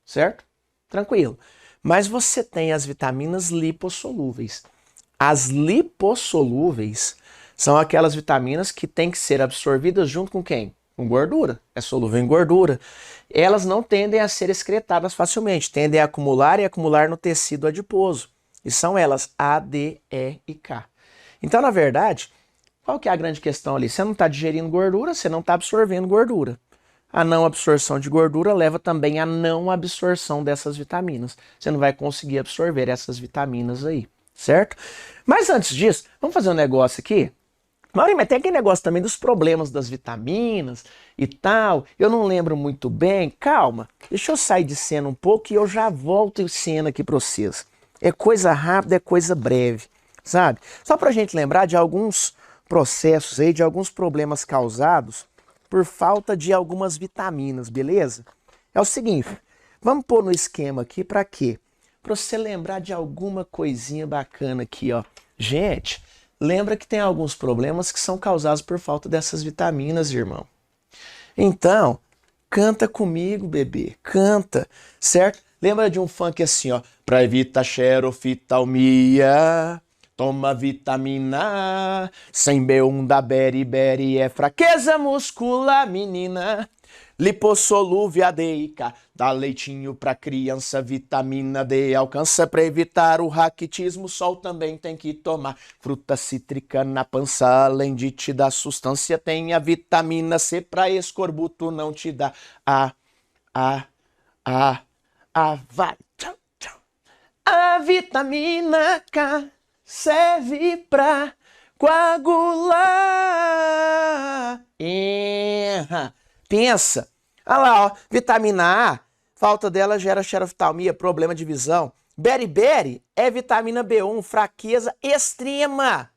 certo? Tranquilo. Mas você tem as vitaminas lipossolúveis. As lipossolúveis são aquelas vitaminas que têm que ser absorvidas junto com quem? Com gordura. É solúvel em gordura. Elas não tendem a ser excretadas facilmente, tendem a acumular e acumular no tecido adiposo. E são elas A, D, E e K. Então, na verdade, qual que é a grande questão ali? Você não está digerindo gordura, você não está absorvendo gordura. A não absorção de gordura leva também à não absorção dessas vitaminas. Você não vai conseguir absorver essas vitaminas aí, certo? Mas antes disso, vamos fazer um negócio aqui? Maurinho, mas tem aquele negócio também dos problemas das vitaminas e tal. Eu não lembro muito bem. Calma, deixa eu sair de cena um pouco e eu já volto em cena aqui para vocês. É coisa rápida, é coisa breve, sabe? Só para a gente lembrar de alguns processos aí, de alguns problemas causados por falta de algumas vitaminas, beleza? É o seguinte, vamos pôr no esquema aqui para quê? Para você lembrar de alguma coisinha bacana aqui, ó. Gente, lembra que tem alguns problemas que são causados por falta dessas vitaminas, irmão. Então, canta comigo, bebê, canta, certo? Lembra de um funk assim, ó. Pra evitar xeroftalmia, toma vitamina A, sem B1 da beriberi é fraqueza muscular, menina. Lipossolúvel ADIK, dá leitinho pra criança, vitamina D alcança pra evitar o raquitismo, sol também tem que tomar. Fruta cítrica na pança, além de te dar sustância, tem a vitamina C pra escorbuto não te dá. Vai, tchau, tchau. A vitamina K serve pra coagular. Pensa. Olha lá, ó, vitamina A, falta dela gera xeroftalmia, problema de visão. Beriberi é vitamina B1, fraqueza extrema,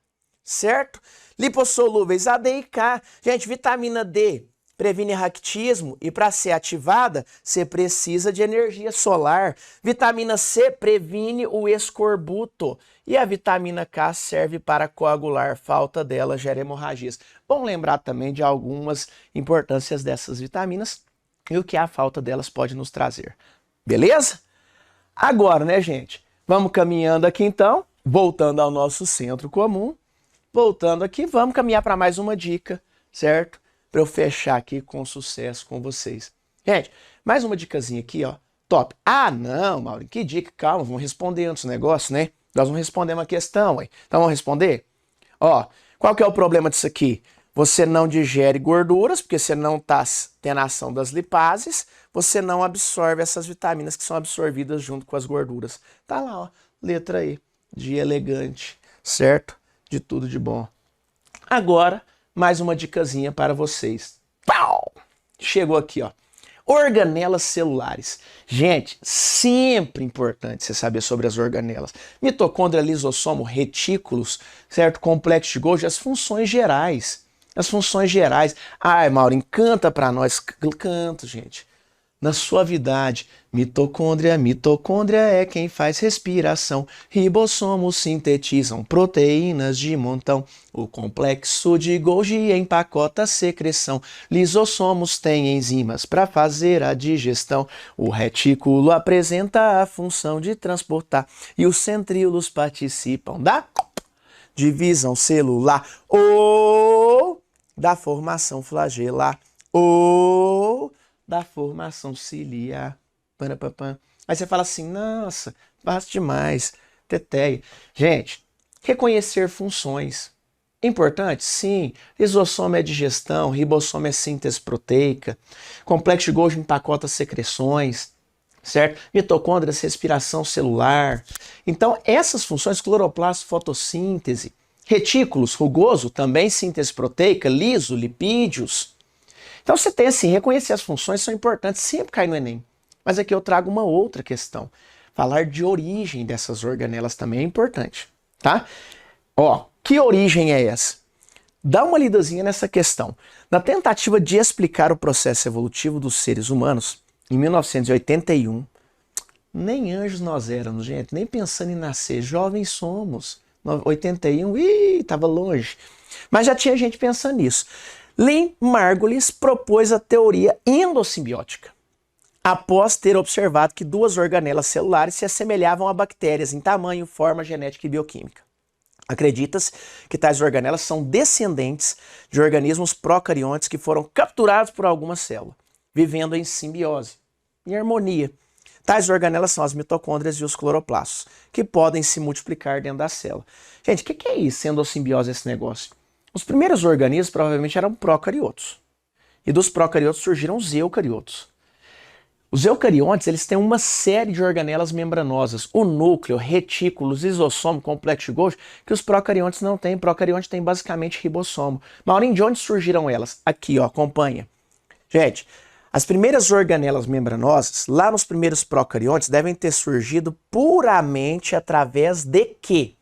certo? Lipossolúveis, A, D e K. Gente, vitamina D previne raquitismo e para ser ativada, você precisa de energia solar. Vitamina C previne o escorbuto e a vitamina K serve para coagular. Falta dela gera hemorragias. Bom lembrar também de algumas importâncias dessas vitaminas e o que a falta delas pode nos trazer. Beleza? Agora, né, gente? Vamos caminhando aqui então, voltando ao nosso centro comum. Voltando aqui, vamos caminhar para mais uma dica, certo? Para eu fechar aqui com sucesso com vocês. Gente, mais uma dicasinha aqui, ó. Top. Ah, não, Maurinho, que dica. Calma, vamos responder antes do negócio, né? Nós vamos responder uma questão, ué. Então vamos responder? Ó, qual que é o problema disso aqui? Você não digere gorduras, porque você não está tendo a ação das lipases, você não absorve essas vitaminas que são absorvidas junto com as gorduras. Tá lá, ó, letra E, de elegante, certo? De tudo de bom. Agora, mais uma dicasinha para vocês. Pau! Chegou aqui, ó. Organelas celulares. Gente, sempre importante você saber sobre as organelas. Mitocôndria, lisossomo, retículos, certo? Complexo de Golgi, as funções gerais. As funções gerais. Ai, Maurinho, canta pra nós. Canto, gente. Na suavidade, mitocôndria é quem faz respiração. Ribossomos sintetizam proteínas de montão. O complexo de Golgi empacota a secreção. Lisossomos têm enzimas para fazer a digestão. O retículo apresenta a função de transportar. E os centríolos participam da divisão celular ou da formação flagelar ou da formação ciliar. Aí você fala assim, nossa, fácil demais, teteia. Gente, reconhecer funções. Importante? Sim. Lisossomo é digestão, ribossomo é síntese proteica, complexo de Golgi empacota secreções, certo? Mitocôndrias, respiração celular. Então, essas funções, cloroplasto, fotossíntese, retículos, rugoso, também síntese proteica, liso, lipídios. Então você tem assim, reconhecer as funções são importantes, sempre cai no Enem. Mas aqui eu trago uma outra questão. Falar de origem dessas organelas também é importante, tá? Ó, que origem é essa? Dá uma lidazinha nessa questão. Na tentativa de explicar o processo evolutivo dos seres humanos, em 1981, nem anjos nós éramos, gente, nem pensando em nascer, jovens somos. 81, tava longe. Mas já tinha gente pensando nisso. Lynn Margulis propôs a teoria endossimbiótica, após ter observado que duas organelas celulares se assemelhavam a bactérias em tamanho, forma, genética e bioquímica. Acredita-se que tais organelas são descendentes de organismos procariontes que foram capturados por alguma célula, vivendo em simbiose, em harmonia. Tais organelas são as mitocôndrias e os cloroplastos, que podem se multiplicar dentro da célula. Gente, o que é isso, endossimbiose, esse negócio? Os primeiros organismos provavelmente eram procariotos. E dos procariotos surgiram os eucariotos. Os eucariontes, eles têm uma série de organelas membranosas, o núcleo, retículos, lisossomo, complexo de Golgi, que os procariontes não têm. Procarionte tem basicamente ribossomo. Maurinho, de onde surgiram elas? Aqui, ó, acompanha. Gente, as primeiras organelas membranosas, lá nos primeiros procariontes, devem ter surgido puramente através de quê?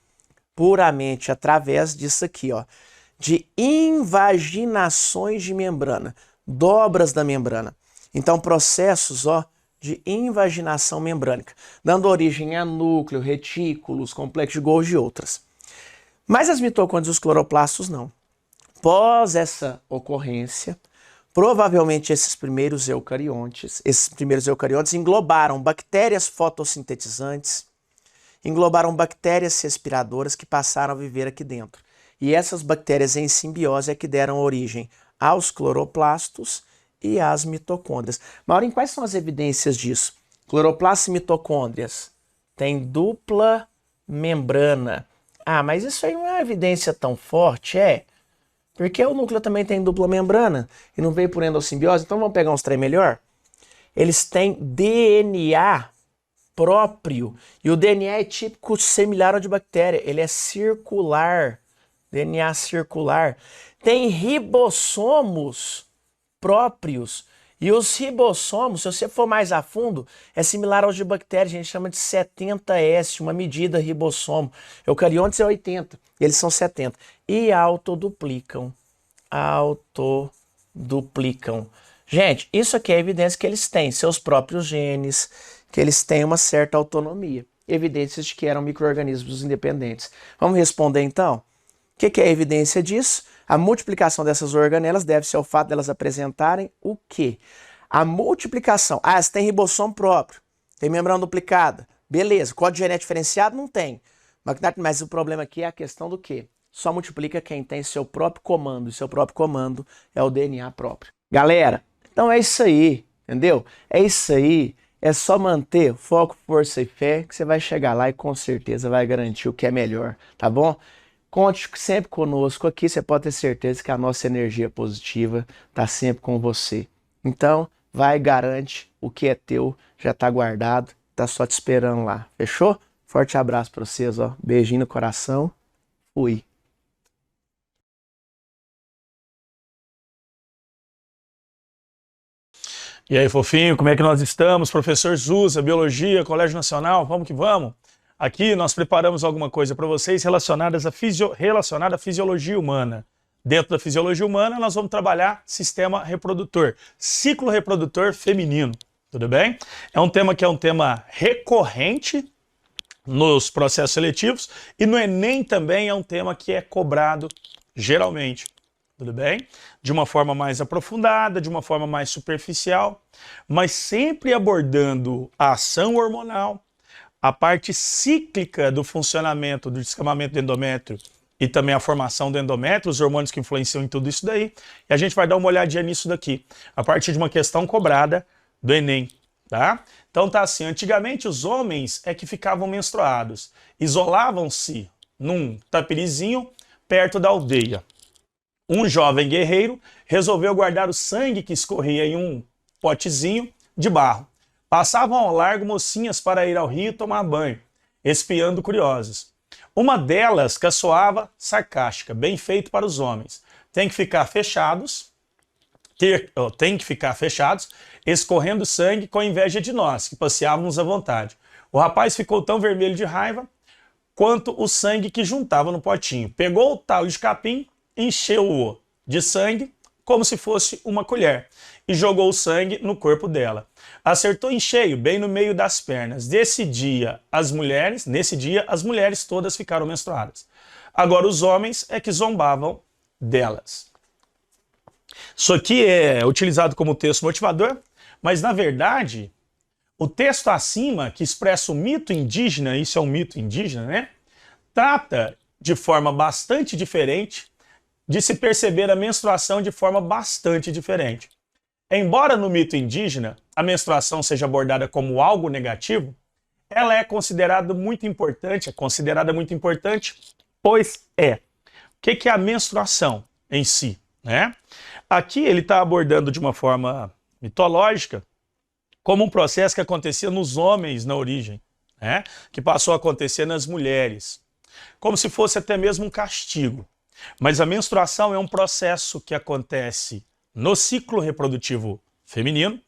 Puramente através disso aqui, ó, de invaginações de membrana, dobras da membrana. Então, processos, ó, de invaginação membrânica, dando origem a núcleo, retículos, complexo de Golgi e outras. Mas as mitocôndrias e os cloroplastos não. Após essa ocorrência, provavelmente esses primeiros eucariontes englobaram bactérias fotossintetizantes, englobaram bactérias respiradoras que passaram a viver aqui dentro. E essas bactérias em simbiose é que deram origem aos cloroplastos e às mitocôndrias. Maurinho, quais são as evidências disso? Cloroplastos e mitocôndrias têm dupla membrana. Ah, mas isso aí não é uma evidência tão forte, é? Porque o núcleo também tem dupla membrana e não veio por endossimbiose, então vamos pegar uns trem melhor? Eles têm DNA próprio e o DNA é típico similar ao de bactéria, ele é circular, DNA circular. Tem ribossomos próprios. E os ribossomos, se você for mais a fundo, é similar aos de bactérias, a gente chama de 70S, uma medida ribossomo. Eucariontes é 80, eles são 70. E autoduplicam. Autoduplicam. Gente, isso aqui é evidência que eles têm seus próprios genes, que eles têm uma certa autonomia. Evidências de que eram micro-organismos independentes. Vamos responder então? O que é a evidência disso? A multiplicação dessas organelas deve-se ao fato delas apresentarem o quê? A multiplicação. Ah, você tem ribossomo próprio, tem membrana duplicada. Beleza, código genético diferenciado não tem. Mas o problema aqui é a questão do quê? Só multiplica quem tem seu próprio comando, e seu próprio comando é o DNA próprio. Galera, então é isso aí, entendeu? É isso aí. É só manter foco, força e fé que você vai chegar lá e com certeza vai garantir o que é melhor, tá bom? Conte sempre conosco aqui, você pode ter certeza que a nossa energia positiva está sempre com você. Então, vai, garante, o que é teu já está guardado, está só te esperando lá, fechou? Forte abraço para vocês, ó. Beijinho no coração, fui. E aí, fofinho, como é que nós estamos? Professor Zusa, Biologia, Colégio Nacional, vamos que vamos? Aqui nós preparamos alguma coisa para vocês relacionada à fisiologia humana. Dentro da fisiologia humana, nós vamos trabalhar sistema reprodutor, ciclo reprodutor feminino, tudo bem? É um tema que é um tema recorrente nos processos seletivos e no Enem também é um tema que é cobrado geralmente, tudo bem? De uma forma mais aprofundada, de uma forma mais superficial, mas sempre abordando a ação hormonal, a parte cíclica do funcionamento do descamamento do endométrio e também a formação do endométrio, os hormônios que influenciam em tudo isso daí. E a gente vai dar uma olhadinha nisso daqui, a partir de uma questão cobrada do Enem, tá? Então tá assim, antigamente os homens é que ficavam menstruados, isolavam-se num tapirizinho perto da aldeia. Um jovem guerreiro resolveu guardar o sangue que escorria em um potezinho de barro. Passavam ao largo mocinhas para ir ao rio tomar banho, espiando curiosos. Uma delas caçoava sarcástica, bem feito para os homens. Tem que ficar fechados, escorrendo sangue com inveja de nós, que passeávamos à vontade. O rapaz ficou tão vermelho de raiva quanto o sangue que juntava no potinho. Pegou o talo de capim, encheu-o de sangue como se fosse uma colher e jogou o sangue no corpo dela. Acertou em cheio, bem no meio das pernas. Nesse dia, as mulheres todas ficaram menstruadas. Agora os homens é que zombavam delas. Isso aqui é utilizado como texto motivador, mas na verdade, o texto acima, que expressa o mito indígena, isso é um mito indígena, né? Trata de forma bastante diferente de se perceber a menstruação de forma bastante diferente. Embora no mito indígena a menstruação seja abordada como algo negativo, ela é considerada muito importante, pois é. O que é a menstruação em si, né? Aqui ele está abordando de uma forma mitológica como um processo que acontecia nos homens na origem, né? Que passou a acontecer nas mulheres, como se fosse até mesmo um castigo. Mas a menstruação é um processo que acontece no ciclo reprodutivo feminino,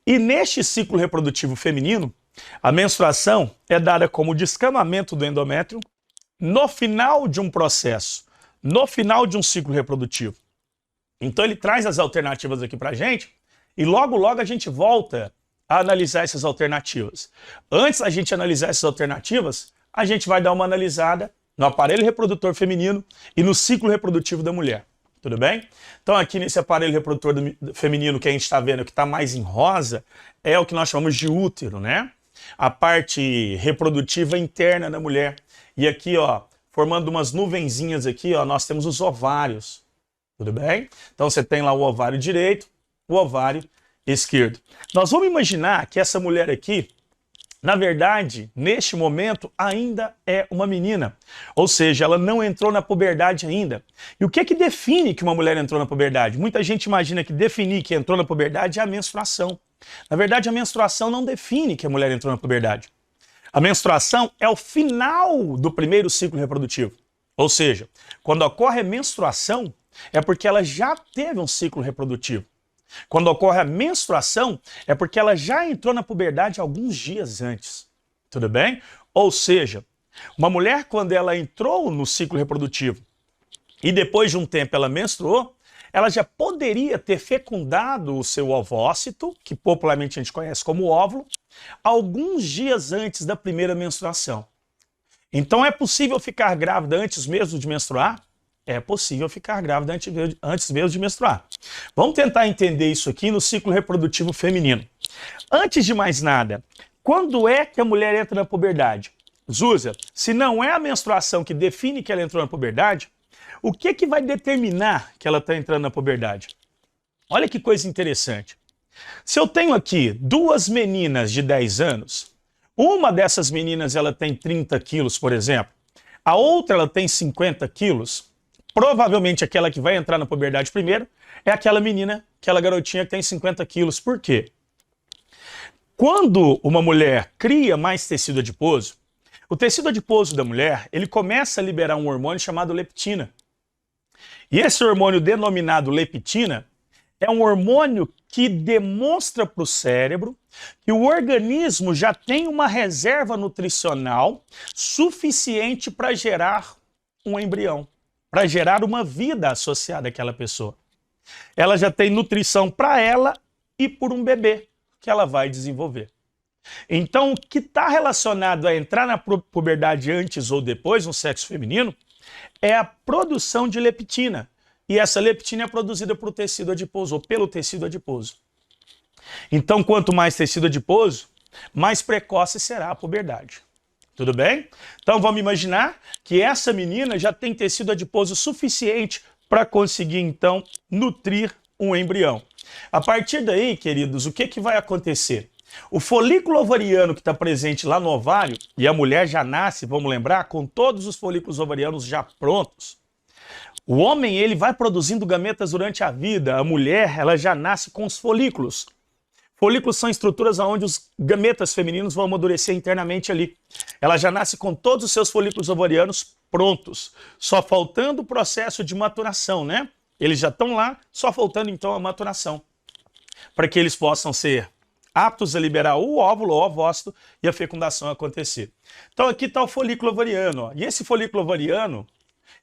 e neste ciclo reprodutivo feminino, a menstruação é dada como descamamento do endométrio no final de um processo, no final de um ciclo reprodutivo. Então ele traz as alternativas aqui pra gente, e logo logo a gente volta a analisar essas alternativas. Antes da gente analisar essas alternativas, a gente vai dar uma analisada no aparelho reprodutor feminino e no ciclo reprodutivo da mulher. Tudo bem? Então aqui nesse aparelho reprodutor feminino que a gente está vendo, que está mais em rosa, é o que nós chamamos de útero, né? A parte reprodutiva interna da mulher. E aqui, ó, formando umas nuvenzinhas aqui, ó, nós temos os ovários. Tudo bem? Então você tem lá o ovário direito, o ovário esquerdo. Nós vamos imaginar que essa mulher aqui, na verdade, neste momento, ainda é uma menina. Ou seja, ela não entrou na puberdade ainda. E o que é que define que uma mulher entrou na puberdade? Muita gente imagina que definir que entrou na puberdade é a menstruação. Na verdade, a menstruação não define que a mulher entrou na puberdade. A menstruação é o final do primeiro ciclo reprodutivo. Ou seja, quando ocorre a menstruação, é porque ela já teve um ciclo reprodutivo. Quando ocorre a menstruação, é porque ela já entrou na puberdade alguns dias antes. Tudo bem? Ou seja, uma mulher, quando ela entrou no ciclo reprodutivo e depois de um tempo ela menstruou, ela já poderia ter fecundado o seu ovócito, que popularmente a gente conhece como óvulo, alguns dias antes da primeira menstruação. Então é possível ficar grávida antes mesmo de menstruar? É possível ficar grávida antes mesmo de menstruar. Vamos tentar entender isso aqui no ciclo reprodutivo feminino. Antes de mais nada, quando é que a mulher entra na puberdade? Zusa, se não é a menstruação que define que ela entrou na puberdade, o que vai determinar que ela está entrando na puberdade? Olha que coisa interessante. Se eu tenho aqui duas meninas de 10 anos, uma dessas meninas ela tem 30 quilos, por exemplo, a outra ela tem 50 quilos, provavelmente aquela que vai entrar na puberdade primeiro é aquela menina, aquela garotinha que tem 50 quilos. Por quê? Quando uma mulher cria mais tecido adiposo, o tecido adiposo da mulher, ele começa a liberar um hormônio chamado leptina. E esse hormônio denominado leptina é um hormônio que demonstra para o cérebro que o organismo já tem uma reserva nutricional suficiente para gerar um embrião, para gerar uma vida associada àquela pessoa. Ela já tem nutrição para ela e por um bebê que ela vai desenvolver. Então, o que está relacionado a entrar na puberdade antes ou depois no sexo feminino é a produção de leptina. E essa leptina é produzida por tecido adiposo ou pelo tecido adiposo. Então, quanto mais tecido adiposo, mais precoce será a puberdade. Tudo bem? Então vamos imaginar que essa menina já tem tecido adiposo suficiente para conseguir, então, nutrir um embrião. A partir daí, queridos, o que vai acontecer? O folículo ovariano que está presente lá no ovário, e a mulher já nasce, vamos lembrar, com todos os folículos ovarianos já prontos. O homem, ele vai produzindo gametas durante a vida, a mulher, ela já nasce com os folículos. Folículos são estruturas onde os gametas femininos vão amadurecer internamente ali. Ela já nasce com todos os seus folículos ovarianos prontos, só faltando o processo de maturação, né? Eles já estão lá, só faltando então a maturação, para que eles possam ser aptos a liberar o óvulo, o ovócito, e a fecundação acontecer. Então aqui está o folículo ovariano, ó. E esse folículo ovariano,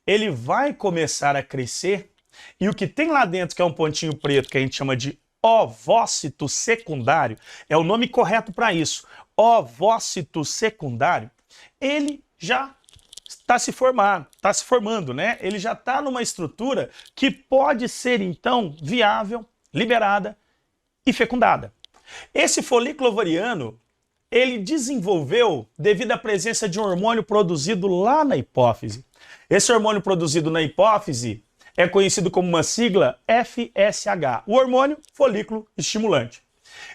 ele vai começar a crescer, e o que tem lá dentro, que é um pontinho preto, que a gente chama de ovócito secundário, é o nome correto para isso. Ovócito secundário, ele já está se formando, né? Ele já está numa estrutura que pode ser, então, viável, liberada e fecundada. Esse folículo ovariano, ele desenvolveu devido à presença de um hormônio produzido lá na hipófise. Esse hormônio produzido na hipófise é conhecido como uma sigla FSH, o hormônio folículo estimulante.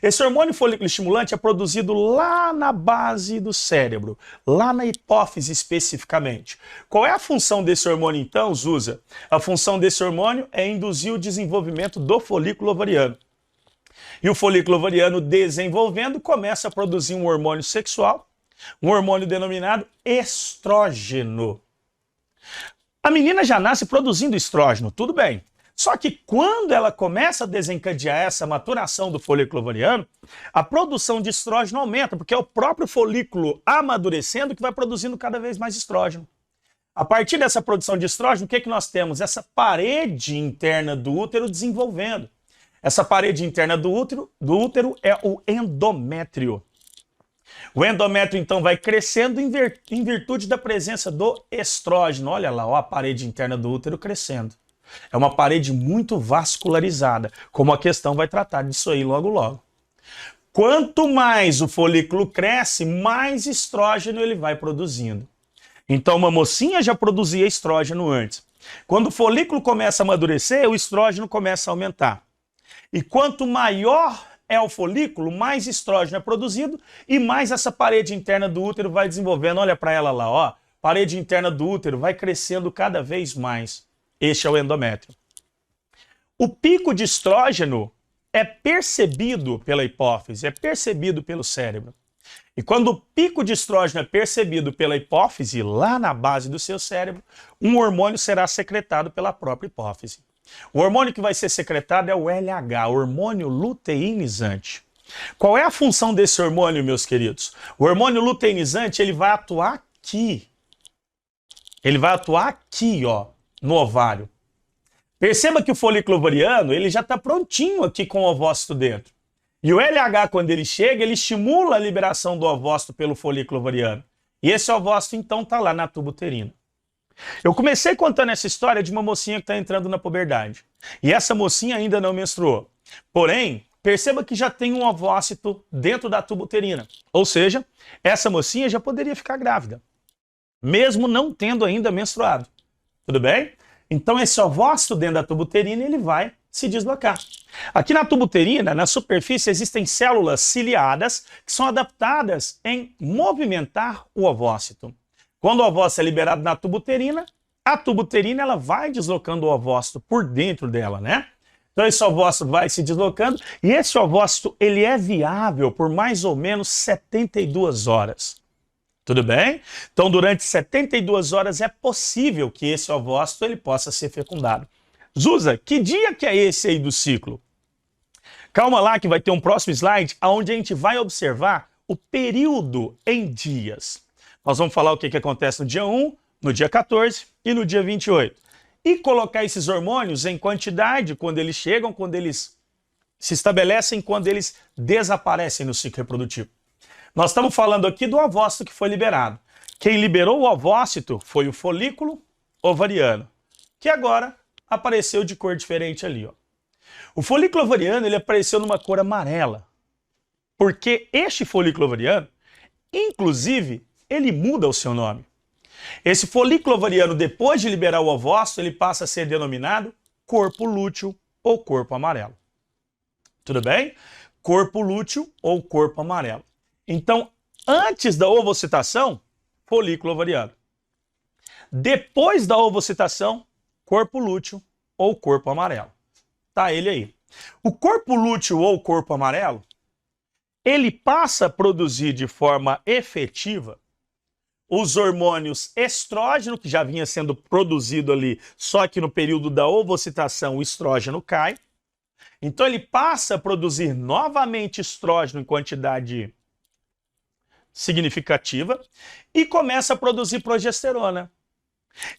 Esse hormônio folículo estimulante é produzido lá na base do cérebro, lá na hipófise especificamente. Qual é a função desse hormônio então, Zusa? A função desse hormônio é induzir o desenvolvimento do folículo ovariano. E o folículo ovariano desenvolvendo começa a produzir um hormônio sexual, um hormônio denominado estrógeno. A menina já nasce produzindo estrógeno, tudo bem. Só que quando ela começa a desencadear essa maturação do folículo ovariano, a produção de estrógeno aumenta, porque é o próprio folículo amadurecendo que vai produzindo cada vez mais estrógeno. A partir dessa produção de estrógeno, o que nós temos? Essa parede interna do útero desenvolvendo. Essa parede interna do útero é o endométrio. O endométrio, então, vai crescendo em virtude da presença do estrógeno. Olha lá, ó, a parede interna do útero crescendo. É uma parede muito vascularizada, como a questão vai tratar disso aí logo logo. Quanto mais o folículo cresce, mais estrógeno ele vai produzindo. Então uma mocinha já produzia estrógeno antes. Quando o folículo começa a amadurecer, o estrógeno começa a aumentar. E quanto maior é o folículo, mais estrógeno é produzido e mais essa parede interna do útero vai desenvolvendo. Olha para ela lá, ó. Parede interna do útero vai crescendo cada vez mais. Este é o endométrio. O pico de estrógeno é percebido pela hipófise, é percebido pelo cérebro. E quando o pico de estrógeno é percebido pela hipófise, lá na base do seu cérebro, um hormônio será secretado pela própria hipófise. O hormônio que vai ser secretado é o LH, hormônio luteinizante. Qual é a função desse hormônio, meus queridos? O hormônio luteinizante, ele vai atuar aqui. Ele vai atuar aqui, ó, no ovário. Perceba que o folículo ovariano, ele já está prontinho aqui com o ovócito dentro. E o LH, quando ele chega, ele estimula a liberação do ovócito pelo folículo ovariano. E esse ovócito, então, está lá na tuba uterina. Eu comecei contando essa história de uma mocinha que está entrando na puberdade. E essa mocinha ainda não menstruou. Porém, perceba que já tem um ovócito dentro da tuba uterina. Ou seja, essa mocinha já poderia ficar grávida, mesmo não tendo ainda menstruado. Tudo bem? Então esse ovócito dentro da tuba uterina, ele vai se deslocar. Aqui na tuba uterina, na superfície, existem células ciliadas que são adaptadas em movimentar o ovócito. Quando o ovócito é liberado na tuba uterina, a tuba uterina ela vai deslocando o ovócito por dentro dela, né? Então esse ovócito vai se deslocando e esse ovócito ele é viável por mais ou menos 72 horas. Tudo bem? Então durante 72 horas é possível que esse ovócito ele possa ser fecundado. Zusa, que dia que é esse aí do ciclo? Calma lá que vai ter um próximo slide onde a gente vai observar o período em dias. Nós vamos falar o que acontece no dia 1, no dia 14 e no dia 28. E colocar esses hormônios em quantidade quando eles chegam, quando eles se estabelecem, quando eles desaparecem no ciclo reprodutivo. Nós estamos falando aqui do ovócito que foi liberado. Quem liberou o ovócito foi o folículo ovariano, que agora apareceu de cor diferente ali, ó. O folículo ovariano ele apareceu numa cor amarela, porque este folículo ovariano, inclusive, ele muda o seu nome. Esse folículo ovariano, depois de liberar o ovócito, ele passa a ser denominado corpo lúteo ou corpo amarelo. Tudo bem? Corpo lúteo ou corpo amarelo. Então, antes da ovocitação, folículo ovariano. Depois da ovocitação, corpo lúteo ou corpo amarelo. Tá ele aí. O corpo lúteo ou corpo amarelo, ele passa a produzir de forma efetiva os hormônios estrógeno, que já vinha sendo produzido ali, só que no período da ovocitação o estrógeno cai. Então ele passa a produzir novamente estrógeno em quantidade significativa e começa a produzir progesterona.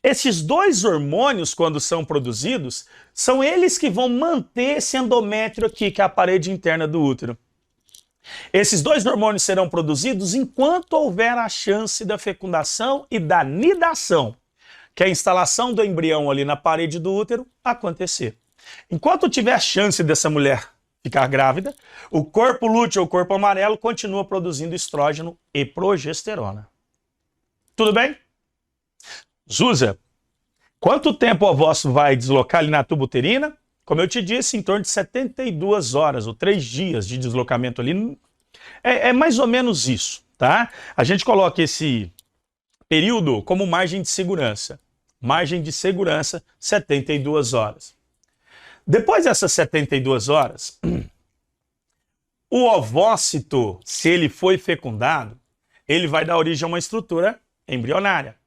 Esses dois hormônios, quando são produzidos, são eles que vão manter esse endométrio aqui, que é a parede interna do útero. Esses dois hormônios serão produzidos enquanto houver a chance da fecundação e da nidação, que é a instalação do embrião ali na parede do útero, acontecer. Enquanto tiver chance dessa mulher ficar grávida, o corpo lúteo ou corpo amarelo continua produzindo estrógeno e progesterona. Tudo bem? Zusa, Quanto tempo o ovócito vai deslocar ali na tuba uterina? Como eu te disse, em torno de 72 horas ou 3 dias de deslocamento ali. É mais ou menos isso, tá? A gente coloca esse período como margem de segurança. Margem de segurança, 72 horas. Depois dessas 72 horas, o ovócito, se ele foi fecundado, ele vai dar origem a uma estrutura embrionária.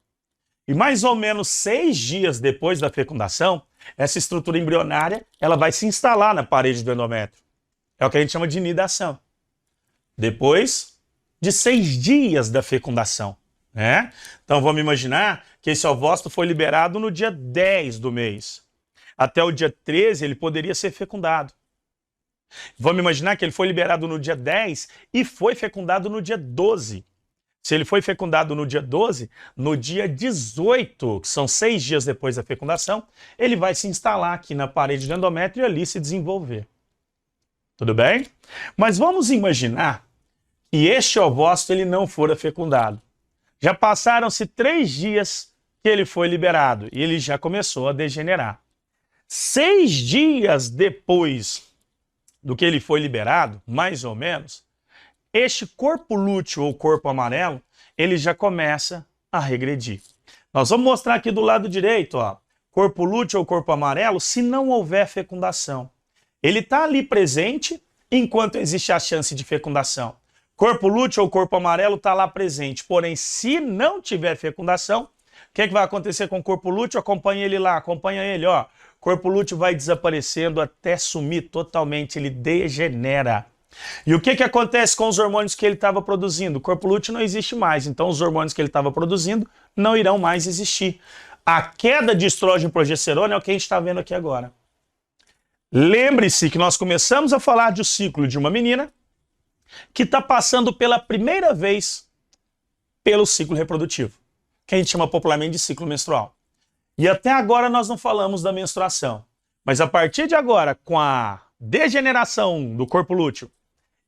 E mais ou menos 6 dias depois da fecundação, essa estrutura embrionária ela vai se instalar na parede do endométrio. É o que a gente chama de nidação. Depois de 6 dias da fecundação, né? Então vamos imaginar que esse ovócito foi liberado no dia 10 do mês. Até o dia 13 ele poderia ser fecundado. Vamos imaginar que ele foi liberado no dia 10 e foi fecundado no dia 12. Se ele foi fecundado no dia 12, no dia 18, que são 6 dias depois da fecundação, ele vai se instalar aqui na parede do endométrio e ali se desenvolver. Tudo bem? Mas vamos imaginar que este ovócito ele não fora fecundado. Já passaram-se 3 dias que ele foi liberado e ele já começou a degenerar. 6 dias depois do que ele foi liberado, mais ou menos, este corpo lúteo ou corpo amarelo, ele já começa a regredir. Nós vamos mostrar aqui do lado direito, ó, corpo lúteo ou corpo amarelo, se não houver fecundação. Ele está ali presente enquanto existe a chance de fecundação. Corpo lúteo ou corpo amarelo está lá presente, porém, se não tiver fecundação, o que vai acontecer com o corpo lúteo? Acompanha ele lá, acompanha ele, ó. Corpo lúteo vai desaparecendo até sumir totalmente, ele degenera. E o que acontece com os hormônios que ele estava produzindo? O corpo lúteo não existe mais, então os hormônios que ele estava produzindo não irão mais existir. A queda de estrógeno e progesterona é o que a gente está vendo aqui agora. Lembre-se que nós começamos a falar do ciclo de uma menina que está passando pela primeira vez pelo ciclo reprodutivo, que a gente chama popularmente de ciclo menstrual. E até agora nós não falamos da menstruação. Mas a partir de agora, com a degeneração do corpo lúteo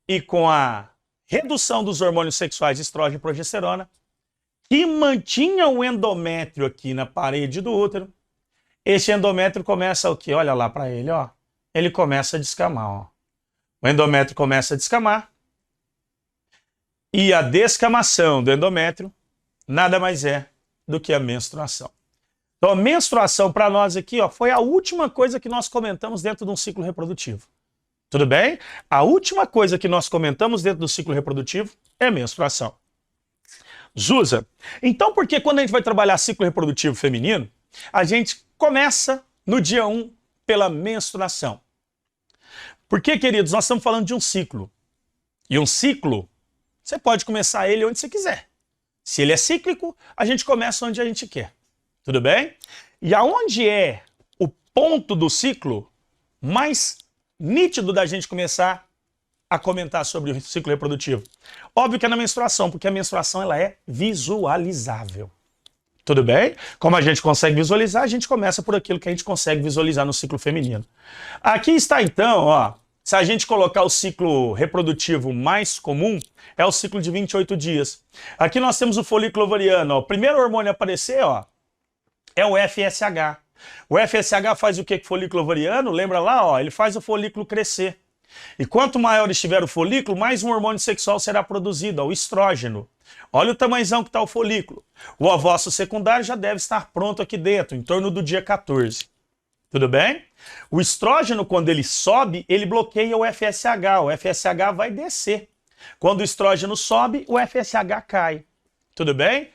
e com a redução dos hormônios sexuais estrógeno e progesterona, que mantinha o endométrio aqui na parede do útero, este endométrio começa o quê? Olha lá para ele, ó. Ele começa a descamar, ó. O endométrio começa a descamar. E a descamação do endométrio nada mais é do que a menstruação. Então a menstruação para nós aqui, ó, foi a última coisa que nós comentamos dentro de um ciclo reprodutivo. Tudo bem? A última coisa que nós comentamos dentro do ciclo reprodutivo é a menstruação. Zusa, então por que quando a gente vai trabalhar ciclo reprodutivo feminino, a gente começa no dia 1 pela menstruação? Porque, queridos, nós estamos falando de um ciclo. E um ciclo, você pode começar ele onde você quiser. Se ele é cíclico, a gente começa onde a gente quer. Tudo bem? E aonde é o ponto do ciclo mais nítido da gente começar a comentar sobre o ciclo reprodutivo? Óbvio que é na menstruação, porque a menstruação ela é visualizável. Tudo bem? Como a gente consegue visualizar, a gente começa por aquilo que a gente consegue visualizar no ciclo feminino. Aqui está então, ó, se a gente colocar o ciclo reprodutivo mais comum, é o ciclo de 28 dias. Aqui nós temos o folículo ovariano, ó. O primeiro hormônio a aparecer, ó, é o FSH. O FSH faz o que com o folículo ovariano? Lembra lá, ó, ele faz o folículo crescer. E quanto maior estiver o folículo, mais um hormônio sexual será produzido, ó, o estrógeno. Olha o tamanhozão que está o folículo. O ovócito secundário já deve estar pronto aqui dentro, em torno do dia 14. Tudo bem? O estrógeno, quando ele sobe, ele bloqueia o FSH. O FSH vai descer. Quando o estrógeno sobe, o FSH cai. Tudo bem?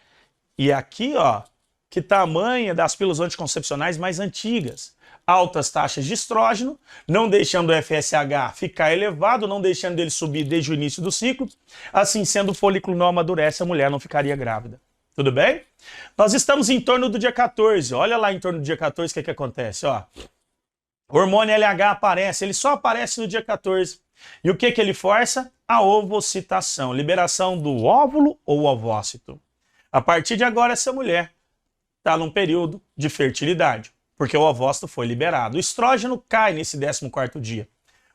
E aqui, ó, que tamanho das pílulas anticoncepcionais mais antigas. Altas taxas de estrógeno, não deixando o FSH ficar elevado, não deixando ele subir desde o início do ciclo. Assim sendo, o folículo não amadurece, a mulher não ficaria grávida. Tudo bem? Nós estamos em torno do dia 14. Olha lá em torno do dia 14 o que acontece. Ó. O hormônio LH aparece, ele só aparece no dia 14. E o que ele força? A ovocitação, liberação do óvulo ou ovócito. A partir de agora, essa mulher está num período de fertilidade, porque o ovócito foi liberado. O estrógeno cai nesse 14º dia.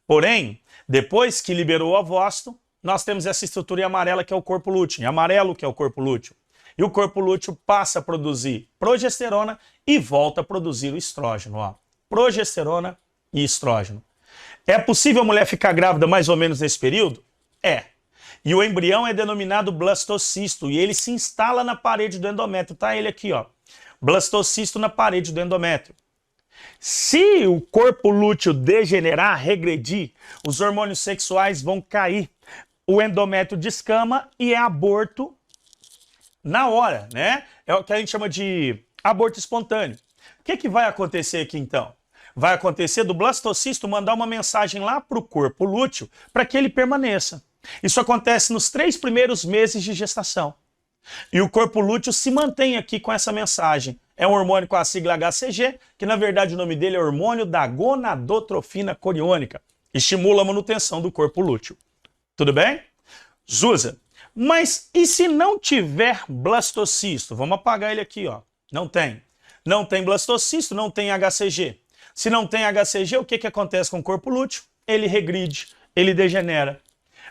Porém, depois que liberou o ovócito, nós temos essa estrutura em amarela que é o corpo lúteo. Em amarelo que é o corpo lúteo. e o corpo lúteo passa a produzir progesterona e volta a produzir o estrógeno. Ó. Progesterona e estrógeno. É possível a mulher ficar grávida mais ou menos nesse período? É. E o embrião é denominado blastocisto e ele se instala na parede do endométrio. Tá ele aqui, ó. Blastocisto na parede do endométrio. Se o corpo lúteo degenerar, regredir, os hormônios sexuais vão cair. O endométrio descama e é aborto na hora, né? É o que a gente chama de aborto espontâneo. O que vai acontecer aqui então? Vai acontecer do blastocisto mandar uma mensagem lá para o corpo lúteo para que ele permaneça. Isso acontece nos 3 primeiros meses de gestação. E o corpo lúteo se mantém aqui com essa mensagem. É um hormônio com a sigla HCG, que na verdade o nome dele é hormônio da gonadotrofina coriônica. Estimula a manutenção do corpo lúteo. Tudo bem? Zusa, mas e se não tiver blastocisto? Vamos apagar ele aqui, ó. Não tem. Não tem blastocisto, não tem HCG. Se não tem HCG, o que acontece com o corpo lúteo? Ele regride, ele degenera.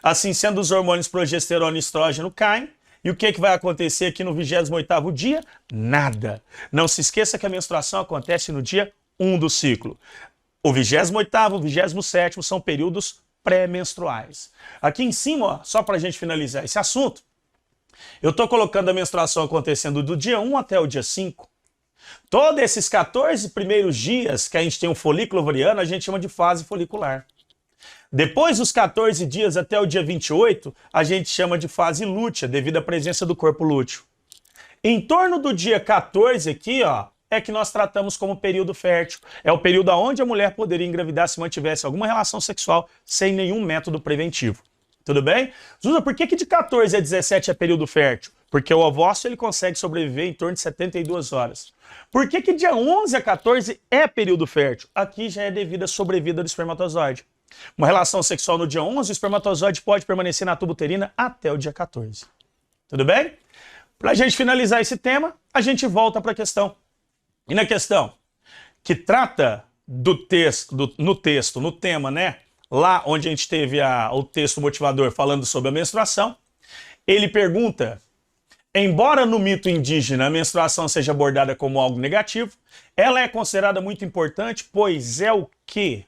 Assim sendo, os hormônios progesterona e estrógeno caem. E o que vai acontecer aqui no 28º dia? Nada. Não se esqueça que a menstruação acontece no dia 1 do ciclo. O 28º, o 27º são períodos pré-menstruais. Aqui em cima, ó, só para a gente finalizar esse assunto, eu estou colocando a menstruação acontecendo do dia 1 até o dia 5. Todos esses 14 primeiros dias que a gente tem um folículo ovariano, a gente chama de fase folicular. Depois dos 14 dias até o dia 28, a gente chama de fase lútea, devido à presença do corpo lúteo. Em torno do dia 14 aqui, ó, é que nós tratamos como período fértil. É o período onde a mulher poderia engravidar se mantivesse alguma relação sexual sem nenhum método preventivo. Tudo bem? Zusa, por que de 14 a 17 é período fértil? Porque o ovócito ele consegue sobreviver em torno de 72 horas. Por que dia 11 a 14 é período fértil? Aqui já é devido à sobrevida do espermatozoide. Uma relação sexual no dia 11, o espermatozoide pode permanecer na tuba uterina até o dia 14. Tudo bem? Para a gente finalizar esse tema, a gente volta para a questão. E na questão que trata do texto, no tema, né? Lá onde a gente teve o texto motivador falando sobre a menstruação, ele pergunta: embora no mito indígena a menstruação seja abordada como algo negativo, ela é considerada muito importante, pois é o quê?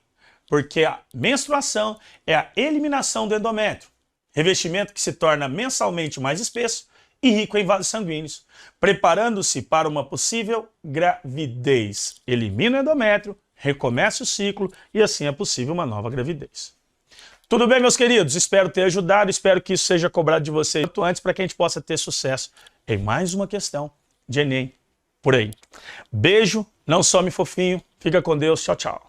Porque a menstruação é a eliminação do endométrio, revestimento que se torna mensalmente mais espesso e rico em vasos sanguíneos, preparando-se para uma possível gravidez. Elimina o endométrio, recomeça o ciclo e assim é possível uma nova gravidez. Tudo bem, meus queridos? Espero ter ajudado, espero que isso seja cobrado de vocês muito antes para que a gente possa ter sucesso em mais uma questão de Enem por aí. Beijo, não some fofinho, fica com Deus, tchau, tchau.